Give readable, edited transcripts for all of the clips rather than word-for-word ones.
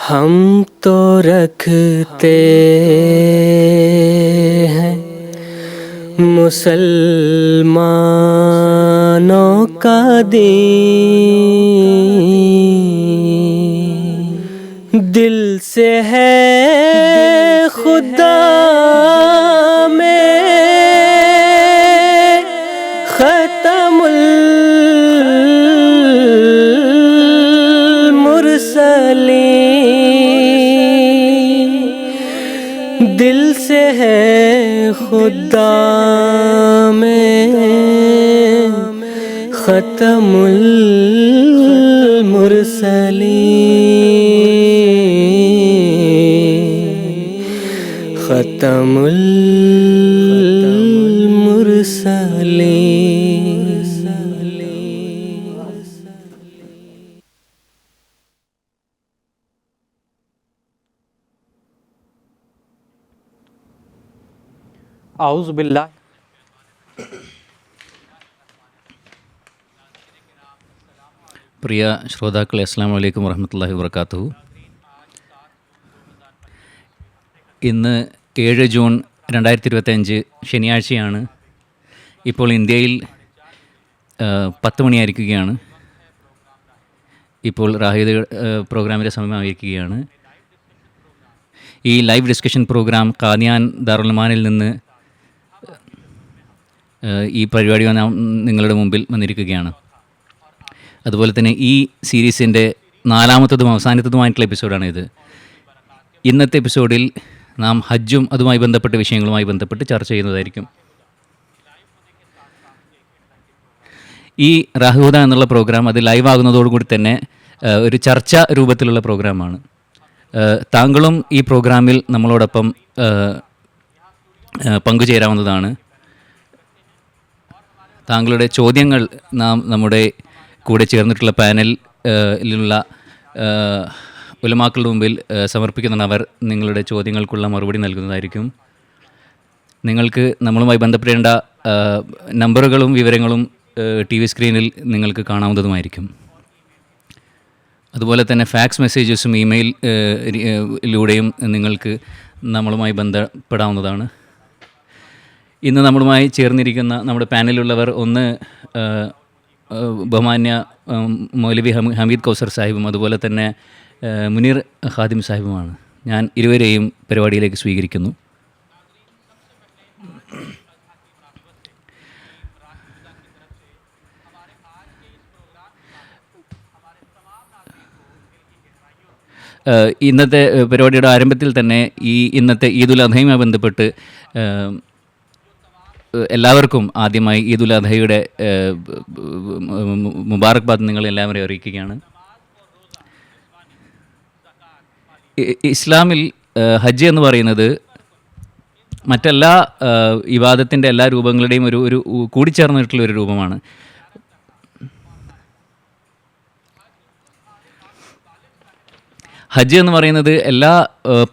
हम तो रखते हैं मुसलमानों का दीन, दिल से है खुदा में खत्मुल मुरसलीन, दिल से है खुदा में खत्मुल मुरसलीन, खत्मुल मुरसलीन। औज़ु बिल्लाह। പ്രിയ ശ്രോതാക്കളെ, അസ്സലാമു അലൈക്കും വറഹ്മത്തുള്ളാഹി വബറകാതുഹു. ഇന്ന് 7 ജൂൺ 2025 ശനിയാഴ്ചയാണ്. ഇപ്പോൾ ഇന്ത്യയിൽ 10 മണിയായിരിക്കുകയാണ്. ഇപ്പോൾ റാഹിദ് പ്രോഗ്രാമിൻ്റെ സമയമായിരിക്കുകയാണ്. ഈ ലൈവ് ഡിസ്കഷൻ പ്രോഗ്രാം ഖാദിയാൻ ദാറുൽ-ഉലൂമിൽ നിന്ന് ഈ പരിപാടി നിങ്ങളുടെ മുമ്പിൽ വന്നിരിക്കുകയാണ്. അതുപോലെ തന്നെ ഈ സീരീസിൻ്റെ 4ാമത്തതും അവസാനത്തതുമായിട്ടുള്ള എപ്പിസോഡാണിത്. ഇന്നത്തെ എപ്പിസോഡിൽ നാം ഹജ്ജും അതുമായി ബന്ധപ്പെട്ട വിഷയങ്ങളുമായി ബന്ധപ്പെട്ട് ചർച്ച ചെയ്യുന്നതായിരിക്കും. ഈ റാഹുദ എന്നുള്ള പ്രോഗ്രാം അത് ലൈവ് ആകുന്നതോടുകൂടി തന്നെ ഒരു ചർച്ച രൂപത്തിലുള്ള പ്രോഗ്രാമാണ്. താങ്കളും ഈ പ്രോഗ്രാമിൽ നമ്മളോടൊപ്പം പങ്കുചേരാവുന്നതാണ്. താങ്കളുടെ ചോദ്യങ്ങൾ നാം നമ്മുടെ കൂടെ ചേർന്നിട്ടുള്ള പാനലിലുള്ള ഉലമാക്കളുടെ മുമ്പിൽ സമർപ്പിക്കുന്നതാണ്. അവർ നിങ്ങളുടെ ചോദ്യങ്ങൾക്കുള്ള മറുപടി നൽകുന്നതായിരിക്കും. നിങ്ങൾക്ക് നമ്മളുമായി ബന്ധപ്പെടേണ്ട നമ്പറുകളും വിവരങ്ങളും TV സ്ക്രീനിൽ നിങ്ങൾക്ക് കാണാവുന്നതുമായിരിക്കും. അതുപോലെ തന്നെ ഫാക്സ് മെസ്സേജസും ഇമെയിലൂടെയും നിങ്ങൾക്ക് നമ്മളുമായി ബന്ധപ്പെടാവുന്നതാണ്. ഇന്ന് നമ്മളുമായി ചേർന്നിരിക്കുന്ന നമ്മുടെ പാനലിലുള്ളവർ ഒന്ന് ബഹുമാന്യ മൗലവി ഹമീദ് കൗസർ സാഹിബും അതുപോലെ തന്നെ മുനീർ ഖാദിം സാഹിബുമാണ്. ഞാൻ ഇരുവരെയും പരിപാടിയിലേക്ക് സ്വീകരിക്കുന്നു. ഇന്നത്തെ പരിപാടിയുടെ ആരംഭത്തിൽ തന്നെ ഇന്നത്തെ ഈദുൽ അദ്ഹയുമായി ബന്ധപ്പെട്ട് എല്ലാവർക്കും ആദ്യമായി ഈദുൽ അദ്ഹയുടെ മുബാറക്ബാദ് നിങ്ങൾ എല്ലാവരെയും അറിയിക്കുകയാണ്. ഇസ്ലാമിൽ ഹജ്ജ് എന്ന് പറയുന്നത് മറ്റെല്ലാ ഇബാദത്തിൻ്റെ എല്ലാ രൂപങ്ങളുടെയും ഒരു കൂടിച്ചേർന്നിട്ടുള്ള ഒരു രൂപമാണ്. ഹജ്ജ് എന്ന് പറയുന്നത് എല്ലാ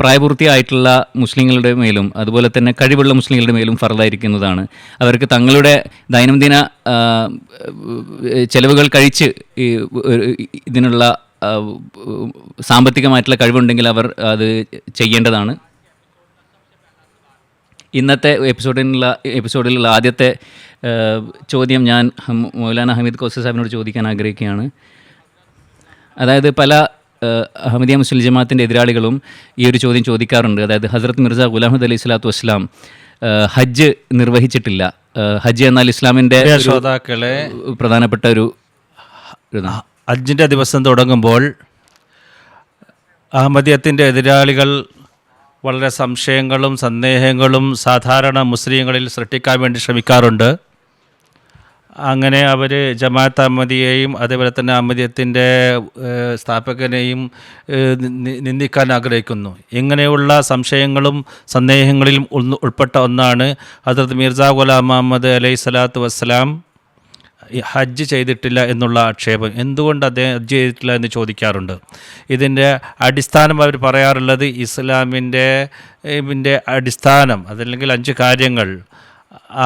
പ്രായപൂർത്തിയായിട്ടുള്ള മുസ്ലിങ്ങളുടെ മേലും അതുപോലെ തന്നെ കഴിവുള്ള മുസ്ലിങ്ങളുടെ മേലും ഫർദായിരിക്കുന്നതാണ്. അവർക്ക് തങ്ങളുടെ ദൈനംദിന ചെലവുകൾ കഴിച്ച് ഇതിനുള്ള സാമ്പത്തികമായിട്ടുള്ള കഴിവുണ്ടെങ്കിൽ അവർ അത് ചെയ്യേണ്ടതാണ്. ഇന്നത്തെ എപ്പിസോഡിലുള്ള ആദ്യത്തെ ചോദ്യം ഞാൻ മൗലാന ഹമീദ് കൗസർ സാഹിബിനോട് ചോദിക്കാൻ ആഗ്രഹിക്കുകയാണ്. അതായത് പല അഹമ്മദിയ മുസ്ലിം ജമാഅത്തിൻ്റെ എതിരാളികളും ഈ ഒരു ചോദ്യം ചോദിക്കാറുണ്ട്. അതായത് ഹസ്രത്ത് മിർസ ഗുലാം അഹമ്മദ് അലൈഹി സ്വലാത്തു വസ്സലാം ഹജ്ജ് നിർവഹിച്ചിട്ടില്ല. ഹജ്ജ് എന്നാൽ ഇസ്ലാമിൻ്റെ പ്രധാനപ്പെട്ട ഒരു ഹജ്ജിൻ്റെ ദിവസം തുടങ്ങുമ്പോൾ അഹമ്മദിയത്തിൻ്റെ എതിരാളികൾ വളരെ സംശയങ്ങളും സന്ദേഹങ്ങളും സാധാരണ മുസ്ലിങ്ങളിൽ സൃഷ്ടിക്കാൻ വേണ്ടി ശ്രമിക്കാറുണ്ട്. അങ്ങനെ അവർ ജമാഅത്ത് അഹമ്മദിയെയും അതേപോലെ തന്നെ അഹമ്മദിയത്തിൻ്റെ സ്ഥാപകനെയും നിന്ദിക്കാൻ ആഗ്രഹിക്കുന്നു. ഇങ്ങനെയുള്ള സംശയങ്ങളും സന്ദേഹങ്ങളിലും ഉൾപ്പെട്ട ഒന്നാണ് ഹദ്രത്ത് മിർസ ഗുലാം മുഹമ്മദ് അലൈഹി സ്വലാത്തു വസ്സലാം ഹജ്ജ് ചെയ്തിട്ടില്ല എന്നുള്ള ആക്ഷേപം. എന്തുകൊണ്ട് അദ്ദേഹം ഹജ്ജ് ചെയ്തിട്ടില്ല എന്ന് ചോദിക്കാറുണ്ട്. ഇതിൻ്റെ അടിസ്ഥാനം അവർ പറയാറുള്ളത് ഇസ്ലാമിൻ്റെ അടിസ്ഥാനം അതല്ലെങ്കിൽ 5 കാര്യങ്ങൾ.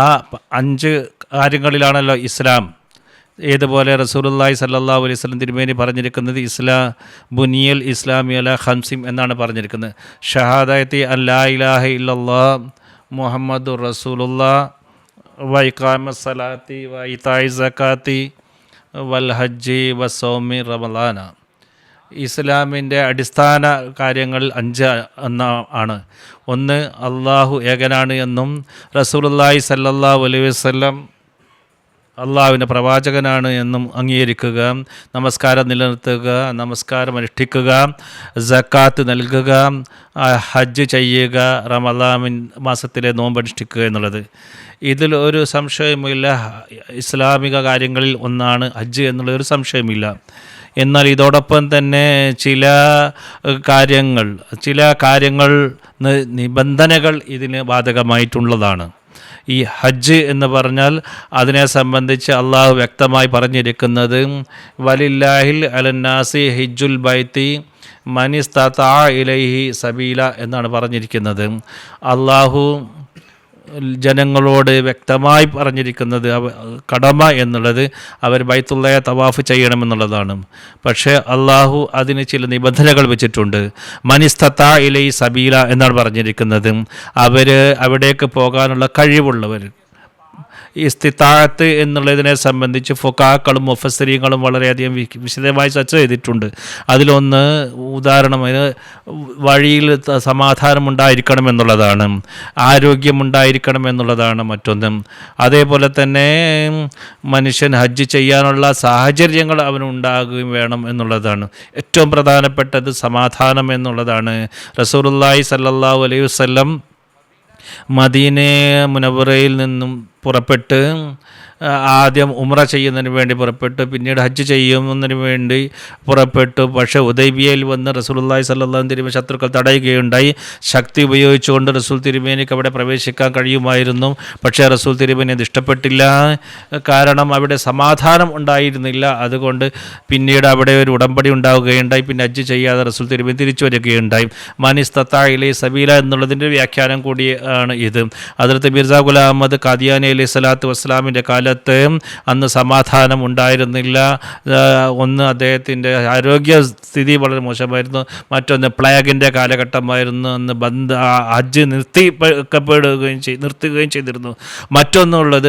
ആ 5 കാര്യങ്ങളിലാണല്ലോ ഇസ്ലാം. ഏതുപോലെ റസൂലുള്ളാഹി സ്വല്ലല്ലാഹു അലൈഹി വസല്ലം തിരുമേനി പറഞ്ഞിരിക്കുന്നത് ബുനിയൽ ഇസ്ലാമി അല ഖംസിം എന്നാണ് പറഞ്ഞിരിക്കുന്നത്. ഷഹാദത്തി അല്ലാ ഇലാഹ ഇല്ലല്ലാഹ് മുഹമ്മദുർ റസൂലുള്ളാഹ് വ ഇഖാമസ് സലാത്തി വ ഇതാഇ സകാത്തി വൽ ഹജ്ജി വ സൗമി റമളാന. ഇസ്ലാമിൻ്റെ അടിസ്ഥാന കാര്യങ്ങൾ 5 ആണ്. ഒന്ന്, അള്ളാഹു ഏകനാണ് എന്നും റസൂലുള്ളാഹി സ്വല്ലല്ലാഹു അലൈഹി വസല്ലം അള്ളാഹുവിൻ്റെ പ്രവാചകനാണ് എന്നും അംഗീകരിക്കുക, നമസ്കാരം നിലനിർത്തുക, നമസ്കാരം അനുഷ്ഠിക്കുക, സക്കാത്ത് നൽകുക, ഹജ്ജ് ചെയ്യുക, റമളാൻ മാസത്തിലെ നോമ്പനുഷ്ഠിക്കുക എന്നുള്ളത്. ഇതിൽ ഒരു സംശയമില്ല, ഇസ്ലാമിക കാര്യങ്ങളിൽ ഒന്നാണ് ഹജ്ജ് എന്നുള്ളൊരു സംശയമില്ല. എന്നാൽ ഇതോടൊപ്പം തന്നെ ചില കാര്യങ്ങൾ നിബന്ധനകൾ ഇതിന് ബാധകമായിട്ടുള്ളതാണ്. ഈ ഹജ്ജ് എന്ന് പറഞ്ഞാൽ അതിനെ സംബന്ധിച്ച് അള്ളാഹു വ്യക്തമായി പറഞ്ഞിരിക്കുന്നത് വലില്ലാഹിൽ അലന്നാസി ഹിജ്ജുൽ ബൈത്തി മനിസ്തതാ ഇലൈഹി സബീല എന്നാണ് പറഞ്ഞിരിക്കുന്നത്. അള്ളാഹു ജനങ്ങളോട് വ്യക്തമായി പറഞ്ഞിരിക്കുന്നത് കടമ എന്നുള്ളത് അവർ ബൈത്തുള്ളയെ തവാഫ് ചെയ്യണമെന്നുള്ളതാണ്. പക്ഷേ അള്ളാഹു അതിന് ചില നിബന്ധനകൾ വെച്ചിട്ടുണ്ട്. മനിസ്തതാ ഇലൈഹി സബീല എന്നാണ് പറഞ്ഞിരിക്കുന്നത്. അവിടേക്ക് പോകാനുള്ള കഴിവുള്ളവർ. ഇസ്തിതാഅത്ത് എന്നുള്ളതിനെ സംബന്ധിച്ച് ഫുഖാക്കളും മുഫസ്സിരീങ്ങളും വളരെയധികം വിശദമായി ചർച്ച ചെയ്തിട്ടുണ്ട്. അതിലൊന്ന് ഉദാഹരണമായി വഴിയിൽ സമാധാനമുണ്ടായിരിക്കണം എന്നുള്ളതാണ്, ആരോഗ്യമുണ്ടായിരിക്കണം എന്നുള്ളതാണ് മറ്റൊന്ന്. അതേപോലെ തന്നെ മനുഷ്യൻ ഹജ്ജ് ചെയ്യാനുള്ള സാഹചര്യങ്ങൾ അവനുണ്ടാകുകയും വേണം എന്നുള്ളതാണ്. ഏറ്റവും പ്രധാനപ്പെട്ടത് സമാധാനം എന്നുള്ളതാണ്. റസൂലുള്ളാഹി സ്വല്ലല്ലാഹു അലൈഹി വസല്ലം മദീന മുനവ്വറയിൽ നിന്നും പുറപ്പെട്ട് ആദ്യം ഉംറ ചെയ്യുന്നതിന് വേണ്ടി പുറപ്പെട്ടു, പിന്നീട് ഹജ്ജ് ചെയ്യുന്നതിന് വേണ്ടി പുറപ്പെട്ടു. പക്ഷേ ഹുദൈബിയയിൽ വന്ന് റസൂലുള്ളാഹി സ്വല്ലല്ലാഹു അലൈഹി വസല്ലം ശത്രുക്കൾ തടയുകയുണ്ടായി. ശക്തി ഉപയോഗിച്ചുകൊണ്ട് റസൂൽ തിരുമേനിക്ക് അവിടെ പ്രവേശിക്കാൻ കഴിയുമായിരുന്നു. പക്ഷേ റസൂൽ തിരുമേനി അത് ഇഷ്ടപ്പെട്ടില്ല. കാരണം അവിടെ സമാധാനം ഉണ്ടായിരുന്നില്ല. അതുകൊണ്ട് പിന്നീട് അവിടെ ഒരു ഉടമ്പടി ഉണ്ടാവുകയുണ്ടായി. പിന്നെ ഹജ്ജ് ചെയ്യാതെ റസൂൽ തിരുമേനി തിരിച്ചു വരികയുണ്ടായി. മനിസ്തതാ ഇലൈഹി സബീല എന്നുള്ളതിൻ്റെ വ്യാഖ്യാനം കൂടിയാണ് ഇത്. ഹദ്റത്ത് മിർസാ ഗുലാം അഹ്മദ് ഖാദിയാനി അലൈഹി സ്വലാത്തു വസ്സലാമിൻ്റെ കാലത്ത് അന്ന് സമാധാനം ഉണ്ടായിരുന്നില്ല. ഒന്ന്, അദ്ദേഹത്തിൻ്റെ ആരോഗ്യസ്ഥിതി വളരെ മോശമായിരുന്നു. മറ്റൊന്ന്, പ്ലേഗിൻ്റെ കാലഘട്ടമായിരുന്നു. അന്ന് ഹജ്ജ് നിർത്തുകയും ചെയ്തിരുന്നു. മറ്റൊന്നുള്ളത്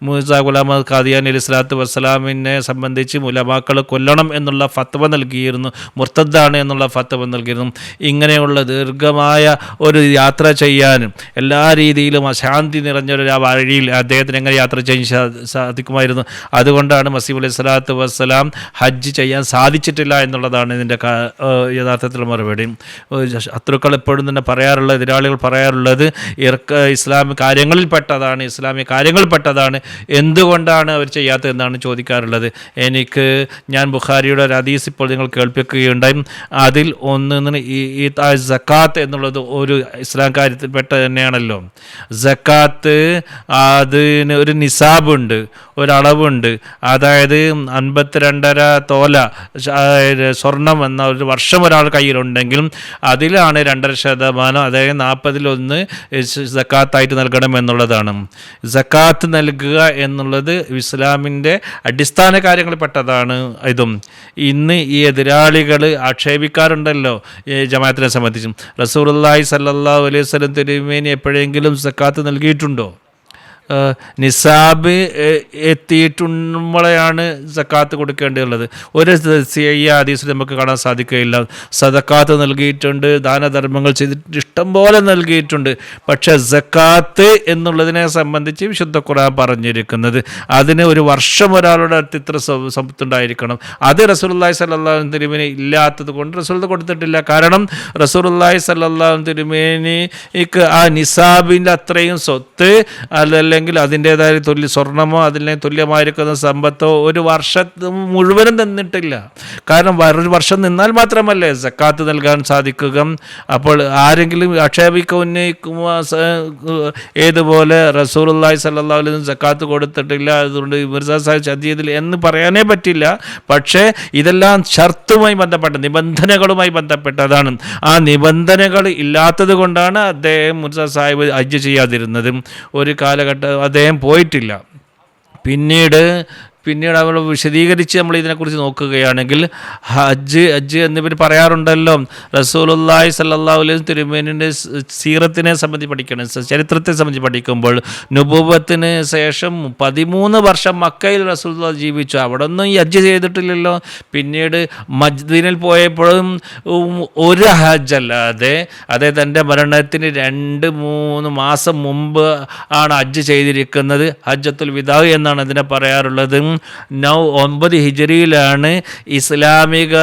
മിർസാ ഗുലാം അഹ്മദ് ഖാദിയാനി അലൈഹി സ്വലാത്തു വസ്സലാമിനെ സംബന്ധിച്ച് ഉലമാക്കൾ കൊല്ലണം എന്നുള്ള ഫത്വ നൽകിയിരുന്നു, മുർത്തദ്ദാണ് എന്നുള്ള ഫത്വ നൽകിയിരുന്നു. ഇങ്ങനെയുള്ള ദീർഘമായ ഒരു യാത്ര ചെയ്യാനും എല്ലാ രീതിയിലും അശാന്തി നിറഞ്ഞൊരു വഴിയിൽ അദ്ദേഹത്തിന് എങ്ങനെ യാത്ര ചെയ്യാൻ സാധിക്കുമായിരുന്നു. അതുകൊണ്ടാണ് മസീഹ് അലൈഹി സ്വലാത്തു വസ്സലാം ഹജ്ജ് ചെയ്യാൻ സാധിച്ചിട്ടില്ല എന്നുള്ളതാണ് ഇതിൻ്റെ യഥാർത്ഥത്തിൽ മറുപടി. ശത്രുക്കൾ എപ്പോഴും തന്നെ പറയാറുള്ളത്, എതിരാളികൾ പറയാറുള്ളത് ഇസ്ലാമിക കാര്യങ്ങളിൽപ്പെട്ടതാണ്, എന്തുകൊണ്ടാണ് അവർ ചെയ്യാത്തത് എന്നാണ് ചോദിക്കാറുള്ളത്. ഞാൻ ബുഖാരിയുടെ ഒരു ഹദീസ് ഇപ്പോൾ നിങ്ങൾ കേൾപ്പിക്കുകയുണ്ടായി. അതിൽ ഒന്ന് ഈ സക്കാത്ത് എന്നുള്ളത് ഒരു ഇസ്ലാം കാര്യത്തിൽപ്പെട്ട തന്നെയാണല്ലോ. സക്കാത്ത് അതിന് ഒരു നിസാബുണ്ട്, ഒരളവുണ്ട്. അതായത് 52.5 തോല സ്വർണം എന്ന ഒരു വർഷം ഒരാൾ കയ്യിലുണ്ടെങ്കിലും അതിലാണ് 2.5%, അതായത് 40-1 സക്കാത്തായിട്ട് നൽകണമെന്നുള്ളതാണ്. സക്കാത്ത് നൽകുക എന്നുള്ളത് ഇസ്ലാമിൻ്റെ അടിസ്ഥാന കാര്യങ്ങളിൽപ്പെട്ടതാണ്. ഇതും ഇന്ന് ഈ എതിരാളികൾ ആക്ഷേപിക്കാറുണ്ടല്ലോ ജമാഅത്തിനെ സംബന്ധിച്ചും. റസൂലുള്ളാഹി സ്വല്ലല്ലാഹു അലൈഹി വസല്ലം തിരുമേനി എപ്പോഴെങ്കിലും സക്കാത്ത് നൽകിയിട്ടുണ്ടോ? നിസാബ് എത്തിയിട്ടുമ്പോഴാണ് സക്കാത്ത് കൊടുക്കേണ്ടതുള്ളത്. ഒരു ഹദീസിൽ നമുക്ക് കാണാൻ സാധിക്കുകയില്ല. സദക്കാത്ത് നൽകിയിട്ടുണ്ട്, ദാനധർമ്മങ്ങൾ ചെയ്തിട്ട് ഇഷ്ടം പോലെ നൽകിയിട്ടുണ്ട്. പക്ഷേ സക്കാത്ത് എന്നുള്ളതിനെ സംബന്ധിച്ച് വിശുദ്ധ ഖുർആൻ പറഞ്ഞിരിക്കുന്നത് അതിന് ഒരു വർഷം ഒരാളുടെ അടുത്ത് ഇത്ര സമ്പത്തുണ്ടായിരിക്കണം. അത് റസൂലുള്ളാഹി സ്വല്ലല്ലാഹു അലൈഹി വസല്ലം തിരുമേനി ഇല്ലാത്തത് കൊണ്ട് റസൂൽ കൊടുത്തിട്ടില്ല. കാരണം റസൂലുള്ളാഹി സ്വല്ലല്ലാഹു അലൈഹി വസല്ലം തിരുമേനിക്ക് ആ നിസാബിൻ്റെ അത്രയും സ്വത്ത് അല്ലെങ്കിൽ അതിൻ്റേതായ സ്വർണമോ അതിനെ തുല്യമായിരിക്കുന്ന സമ്പത്തോ ഒരു വർഷം മുഴുവനും തന്നിട്ടില്ല. കാരണം ഒരു വർഷം നിന്നാൽ മാത്രമല്ലേ സക്കാത്ത് നൽകാൻ സാധിക്കുക. അപ്പോൾ ആരെങ്കിലും ആക്ഷേപിക്കുന്ന ഏതുപോലെ റസൂലുള്ളാഹി സ്വല്ലല്ലാഹു അലൈഹി വസല്ലം സക്കാത്ത് കൊടുത്തിട്ടില്ല, അതുകൊണ്ട് മിർസാ സാഹിബ് ചതിയതിൽ എന്ന് പറയാനേ പറ്റില്ല. പക്ഷേ ഇതെല്ലാം ഷർത്തുമായി ബന്ധപ്പെട്ട നിബന്ധനകളുമായി ബന്ധപ്പെട്ടതാണ്. ആ നിബന്ധനകൾ ഇല്ലാത്തത് കൊണ്ടാണ് അദ്ദേഹം മിർസാ സാഹിബ് ഹജ്ജ് ചെയ്യാതിരുന്നത്. ഒരു കാലഘട്ടം അദ്ദേഹം പോയിട്ടില്ല. പിന്നീട് അവർ വിശദീകരിച്ച് നമ്മൾ ഇതിനെക്കുറിച്ച് നോക്കുകയാണെങ്കിൽ ഹജ്ജ് എന്നിവർ പറയാറുണ്ടല്ലോ. റസൂലുള്ളാഹി സ്വല്ലല്ലാഹു അലൈഹി വസല്ലം തിരുമേനിയുടെ സീറത്തിനെ സംബന്ധിച്ച് പഠിക്കണം, ചരിത്രത്തെ സംബന്ധിച്ച് പഠിക്കുമ്പോൾ നുബുവത്തിന് ശേഷം 13 വർഷം മക്കയിൽ റസൂലുള്ളാഹി ജീവിച്ചു. അവിടെ ഒന്നും ഈ ഹജ്ജ് ചെയ്തിട്ടില്ലല്ലോ. പിന്നീട് മദീനയിൽ പോയപ്പോഴും ഒരു ഹജ്ജ് അല്ലാതെ തൻ്റെ മരണത്തിന് 2-3 മാസം മുമ്പ് ആണ് ഹജ്ജ് ചെയ്തിരിക്കുന്നത്. ഹജ്ജത്തുൽ വിദാ എന്നാണ് അതിനെ പറയാറുള്ളത്. 9 ഹിജ്രിയിലാണ് ഇസ്ലാമിക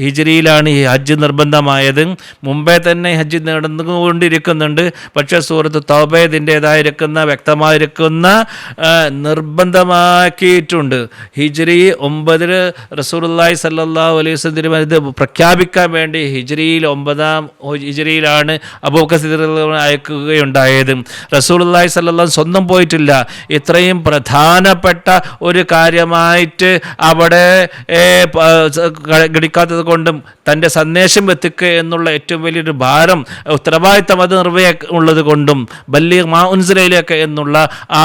ഹിജ്രിയിലാണ് ഈ ഹജ്ജ് നിർബന്ധമായത്. മുമ്പേ തന്നെ ഹജ്ജ് നടന്നുകൊണ്ടിരിക്കുന്നുണ്ട്. പക്ഷേ സൂറത്ത് തൗബ ഇതിൻ്റേതായിരിക്കുന്ന വ്യക്തമായിരിക്കുന്ന നിർബന്ധമാക്കിയിട്ടുണ്ട്. ഹിജ്രി 9 റസൂലുള്ളാഹി സ്വല്ലല്ലാഹു അലൈഹി വസല്ലം ഇത് പ്രഖ്യാപിക്കാൻ വേണ്ടി ഹിജ്രിയിൽ 9-ാം ഹിജ്രിയിലാണ് അബൂബക്കർ സിദ്ദീഖ് അയക്കുകയുണ്ടായത്. റസൂലുള്ളാഹി സ്വല്ലല്ലാഹു അലൈഹി സ്വന്തം പോയിട്ടില്ല. ഇത്രയും പ്രധാനപ്പെട്ട ഒരു കാര്യമായിട്ട് അവിടെ ഗണിക്കാത്തത് കൊണ്ടും തൻ്റെ സന്ദേശം എത്തിക്കുക എന്നുള്ള ഏറ്റവും വലിയൊരു ഭാരം ഉത്തരവാദിത്തം അത് ഉള്ളത് കൊണ്ടും ബല്ലിഗ് മാ ഉൻസില ഇലൈക എന്നുള്ള ആ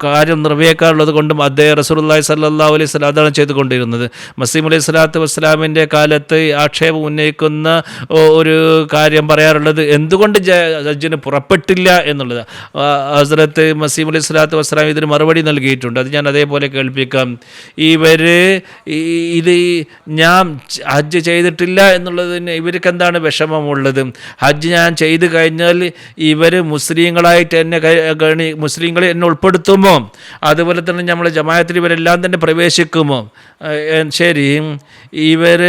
കാര്യം നിർവഹിക്കാറുള്ളത് കൊണ്ടും അദ്ദേഹം റസൂലുള്ളാഹി സ്വല്ലല്ലാഹു അലൈഹി വസല്ലം അതാണ് ചെയ്തുകൊണ്ടിരുന്നത്. മസീഹ് അലൈഹി സ്വലാത്തു വസ്സലാമിൻ്റെ കാലത്ത് ആക്ഷേപം ഉന്നയിക്കുന്ന ഒരു കാര്യം പറയാറുള്ളത് എന്തുകൊണ്ട് ഹജ്ജിന് പുറപ്പെട്ടില്ല എന്നുള്ളത്. ഹസ്രത്ത് മസീഹ് അലൈഹി സ്വലാത്തു വസ്സലാം ഇതിന് മറുപടി നൽകിയിട്ടുണ്ട്. അത് ഞാൻ അതേപോലെ കേൾപ്പിക്കാം. ഇത് ഞാൻ ഹജ്ജ് ചെയ്തിട്ടില്ല എന്നുള്ളതിന് ഇവർക്ക് എന്താണ് വിഷമമുള്ളത്? ഹജ്ജ് ഞാൻ ചെയ്തു കഴിഞ്ഞാൽ ഇവർ മുസ്ലിങ്ങളായിട്ട് മുസ്ലിങ്ങളെ എന്നെ ഉൾപ്പെടുത്തുമോ? അതുപോലെ തന്നെ നമ്മൾ ജമാഅത്തിൽ ഇവരെല്ലാം തന്നെ പ്രവേശിക്കുമോ? ശരി, ഇവർ